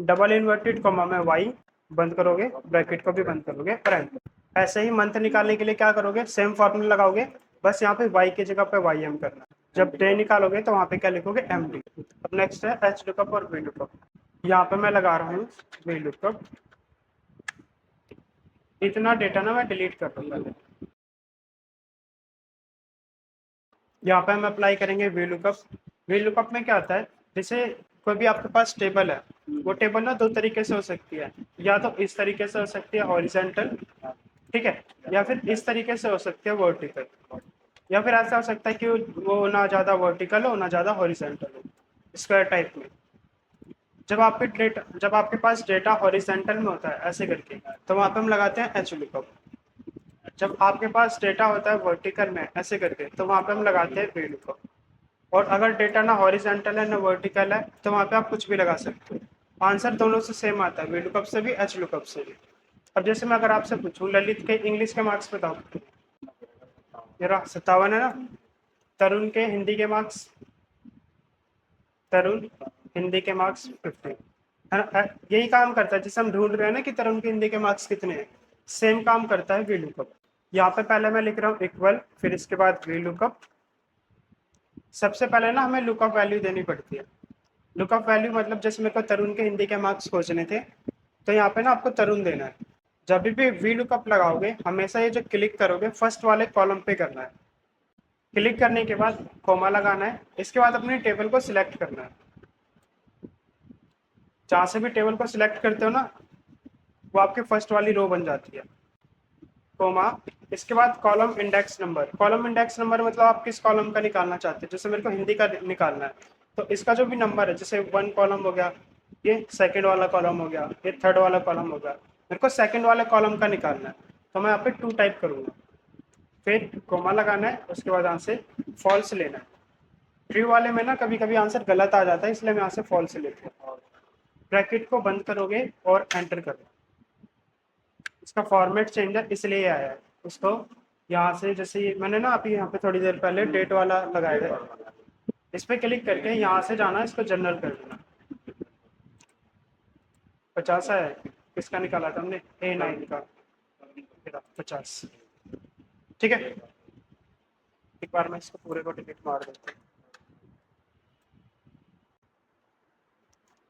डबल इन्वर्टेड कोमा में वाई, बंद करोगे, ब्रैकेट को भी बंद करोगे, प्राइम। ऐसे ही मंथ निकालने के लिए क्या करोगे, सेम फॉर्मूला लगाओगे, बस यहाँ पे वाई की जगह पे वाई एम करना है। जब डे निकालोगे तो वहाँ पे क्या लिखोगे, एम डी। अब नेक्स्ट है एच लुकअप और वी लुकअप। यहाँ पे मैं लगा रहा हूँ वी लुकअप, इतना डेटा ना मैं डिलीट कर दूँ पहले। यहाँ पे हम अप्लाई करेंगे वी लुकअप। वी लुकअप में क्या आता है, जैसे कोई भी आपके पास टेबल है, वो टेबल ना दो तरीके से हो सकती है, या तो इस तरीके से हो सकती है हॉरिजॉन्टल, ठीक है, या फिर इस तरीके से हो सकती है वर्टिकल, या फिर ऐसा हो सकता है कि वो ना ज़्यादा वर्टिकल हो ना ज़्यादा हॉरिजॉन्टल हो, स्क्वायर टाइप में। जब आपके पास डेटा हॉरिजॉन्टल में होता है ऐसे करके, तो वहाँ पे हम लगाते हैं एच लुकअप। जब आपके पास डेटा होता है वर्टिकल में ऐसे करके, तो वहाँ पे हम लगाते हैं वी लुकअप। और अगर डेटा ना हॉरिजॉन्टल है ना वर्टिकल है, तो वहाँ पे आप कुछ भी लगा सकते हो, आंसर दोनों से सेम आता है, वी लुकअप से भी एच लुकअप से भी। अब जैसे मैं अगर आपसे पूछूं ललित के इंग्लिश के मार्क्स बताओ, ये रहा 57 है ना, तरुण के हिंदी के मार्क्स, तरुण हिंदी के मार्क्स 50 है ना। यही काम करता है जिसे हम ढूंढ रहे हैं ना कि तरुण के हिंदी के मार्क्स कितने हैं, सेम काम करता है वी लुकअप। यहाँ पे पहले मैं लिख रहा हूँ इक्वल, फिर इसके बाद वी लुकअप। सबसे पहले ना हमें लुकअप वैल्यू देनी पड़ती है। लुकअप वैल्यू मतलब जैसे मेरे को तरुण के हिंदी के मार्क्स खोजने थे, तो यहाँ पे ना आपको तरुण देना है। जब भी वी लुकअप लगाओगे हमेशा ये जो क्लिक करोगे फर्स्ट वाले कॉलम पे करना है। क्लिक करने के बाद कोमा लगाना है, इसके बाद अपने टेबल को सिलेक्ट करना है। जहाँ से भी टेबल को सिलेक्ट करते हो ना, वो आपकी फर्स्ट वाली रो बन जाती है, कोमा। इसके बाद column index number. Column index number मतलब आप किस कॉलम का निकालना चाहते हैं, जैसे मेरे को हिंदी का निकालना है, तो इसका जो भी नंबर है, जैसे 1 कॉलम हो गया, ये सेकंड वाला कॉलम हो गया, ये थर्ड वाला कॉलम हो गया, मेरे को सेकंड वाले कॉलम का निकालना है, तो मैं यहाँ पे 2 टाइप करूँगा, फिर कोमा लगाना है, उसके बाद यहाँ से फॉल्स लेना है। ट्रू वाले में ना कभी कभी आंसर गलत आ जाता है, इसलिए मैं यहाँ से फॉल्स लेते हैं। ब्रैकेट को बंद करोगे और एंटर करो। इसका फॉर्मेट चेंज है इसलिए ये आया है। उसको यहाँ से जैसे मैंने ना अभी यहाँ पे थोड़ी देर पहले डेट वाला लगाया था, इस पर क्लिक करके यहाँ से जाना, इसको जनरल कर देना। 50 है, किसका निकाला था हमने, A9 का, 50, ठीक है। एक बार मैं इसको पूरे को टिकट मार देता हूँ।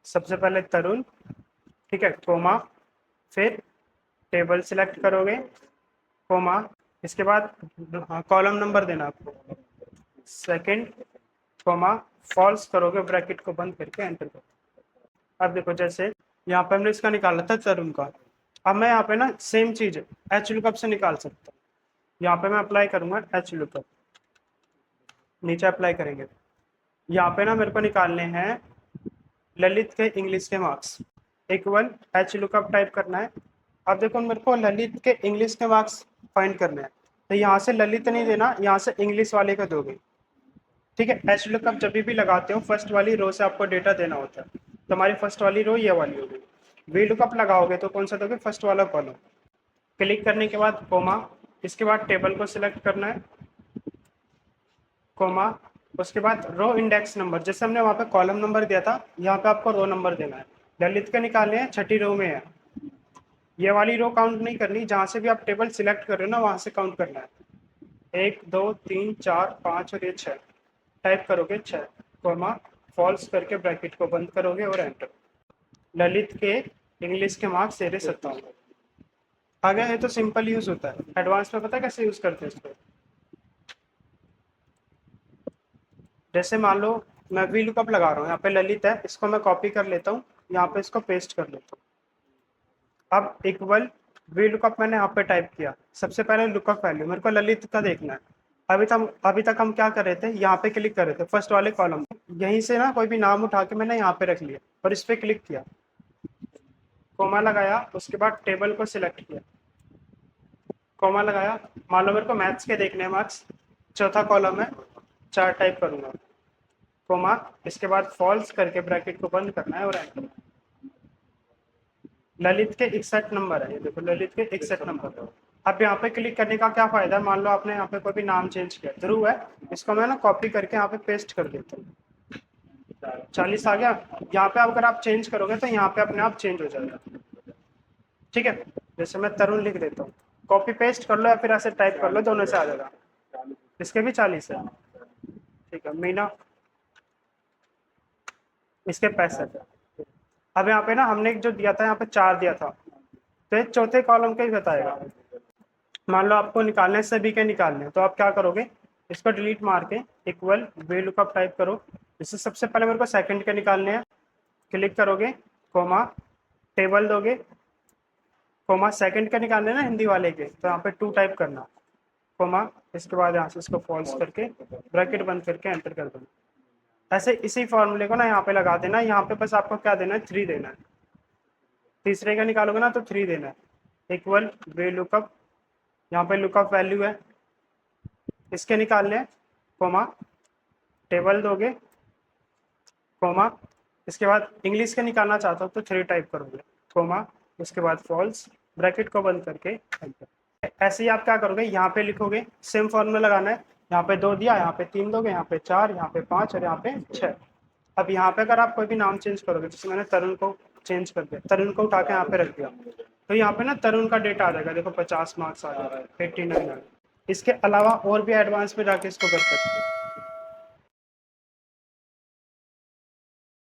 सबसे पहले तरुण, ठीक है, कोमा, फिर टेबल सिलेक्ट करोगे, कोमा, इसके बाद कॉलम नंबर देना आपको, सेकंड, कोमा, फॉल्स करोगे, ब्रैकेट को बंद करके एंटर करो। अब देखो जैसे यहाँ पे हमने इसका निकाला था तरुण का, अब मैं यहाँ पे ना सेम चीज एच लुकअप से निकाल सकता हूँ। यहाँ पे मैं अप्लाई करूंगा एच लुकअप, नीचे अप्लाई करेंगे, यहाँ पे ना मेरे को निकालने हैं ललित के इंग्लिश के marks, equal H lookup type करना है। अब देखो मेरे को ललित के इंग्लिश के मार्क्स फाइंड करने हैं, तो यहाँ से ललित नहीं देना, यहाँ से इंग्लिश वाले का दोगे, ठीक है। एच लुकअप जब भी लगाते हो फर्स्ट वाली रो से आपको डेटा देना होता है, तो हमारी फर्स्ट वाली रो ये वाली होगी। वी लुकअप लगाओगे तो कौन सा दोगे, फर्स्ट वाला कॉलम। क्लिक करने के बाद कोमा, इसके बाद टेबल को सिलेक्ट करना है, कोमा, उसके बाद रो इंडेक्स नंबर, जैसे हमने वहाँ पे कॉलम नंबर दिया था, यहाँ पे आपको रो नंबर देना है। ललित के निकालने हैं, छठी रो में है, ये वाली रो काउंट नहीं करनी, जहाँ से भी आप टेबल सिलेक्ट कर रहे हो ना वहाँ से काउंट करना है, 1 2 3 4 5 और ये 6 टाइप करोगे, 6, कोमा, फॉल्स करके ब्रैकेट को बंद करोगे और एंटर। ललित के इंग्लिश के मार्क्स तेरे 57 आ गया। ये तो सिंपल यूज होता है, एडवांस में पता है कैसे यूज करते हैं इसको। जैसे मान लो मैं वी लुकअप लगा रहा हूँ, यहाँ पे ललित है, इसको मैं कॉपी कर लेता हूँ, यहाँ पे इसको पेस्ट कर लेता हूँ। अब इक्वल वी लुकअप मैंने यहाँ पे टाइप किया, सबसे पहले लुकअप वैल्यू मेरे को ललित का देखना है, अभी तक हम क्या कर रहे थे, यहाँ पे क्लिक कर रहे थे फर्स्ट वाले कॉलम, यहीं से ना कोई भी नाम उठा के मैंने यहाँ पे रख लिया और इस पे क्लिक किया, कोमा लगाया, उसके बाद टेबल को सिलेक्ट किया, कोमा लगाया, मान लो मेरे को मैथ्स के देखने हैं मार्क्स, चौथा कॉलम है, 4 टाइप करूंगा, कोमा, इसके बाद फॉल्स करके ब्रैकेट को बंद करना है और एंटर। ललित के 61 नंबर है, ये देखो ललित के 61 नंबर। अब यहाँ पे क्लिक करने का क्या फायदा है, मान लो आपने यहाँ पे कोई भी नाम चेंज किया, ध्रुव है, इसको मैं ना कॉपी करके यहाँ पे पेस्ट कर देता हूँ, 40 आ गया। यहाँ पे अगर आप चेंज करोगे तो यहाँ पे अपने आप चेंज हो जाएगा, ठीक है। जैसे मैं तरुण लिख देता हूँ, कॉपी पेस्ट कर लो या फिर ऐसे टाइप कर लो, दोनों से आ जाएगा। इसके भी 40 है, ठीक है। मीना, इसके 65। अब यहाँ पे ना हमने जो दिया था, यहाँ पे 4 दिया था, तो ये चौथे कॉलम के ही बताएगा। मान लो आपको निकालने सभी के निकालने हैं, तो आप क्या करोगे, इसको डिलीट मार के इक्वल VLOOKUP टाइप करो। इससे सबसे पहले मेरे को सेकंड के निकालने हैं, क्लिक करोगे, कोमा, टेबल दोगे, कोमा, सेकंड के निकालने हैं ना हिंदी वाले के, तो यहाँ पे 2 टाइप करना, कोमा, इसके बाद यहाँ से इसको फॉल्स करके ब्रैकेट बंद करके एंटर कर दो। ऐसे इसी फॉर्मूले को ना यहाँ पे लगा देना, यहाँ पे बस आपको क्या देना है, 3 देना है। तीसरे का निकालोगे ना तो 3 देना है, इक्वल VLOOKUP, यहाँ पे लुकअप वैल्यू है, इसके निकालने, कोमा, टेबल दोगे, कोमा, इसके बाद इंग्लिश के निकालना चाहता हूँ तो 3 टाइप करोगे, कोमा, उसके बाद फॉल्स, ब्रैकेट को बंद करके एंटर। ऐसे ही आप क्या करोगे, यहाँ पे लिखोगे, सेम फॉर्मूला लगाना है, यहाँ पे 2 दिया, यहाँ पे 3 दोगे, यहाँ पे 4, यहाँ पे 5 और यहाँ पे 6। अब यहाँ पे अगर आप कोई भी नाम चेंज करोगे, जैसे मैंने तरुण को चेंज कर दिया, तरुण को उठा के यहाँ पे रख दिया, तो यहाँ पे ना तरुण का डेटा आ जाएगा, देखो 50 मार्क्स आ जाएगा, 89 आ गए। इसके अलावा और भी एडवांस में जाके इसको कर सकते हो।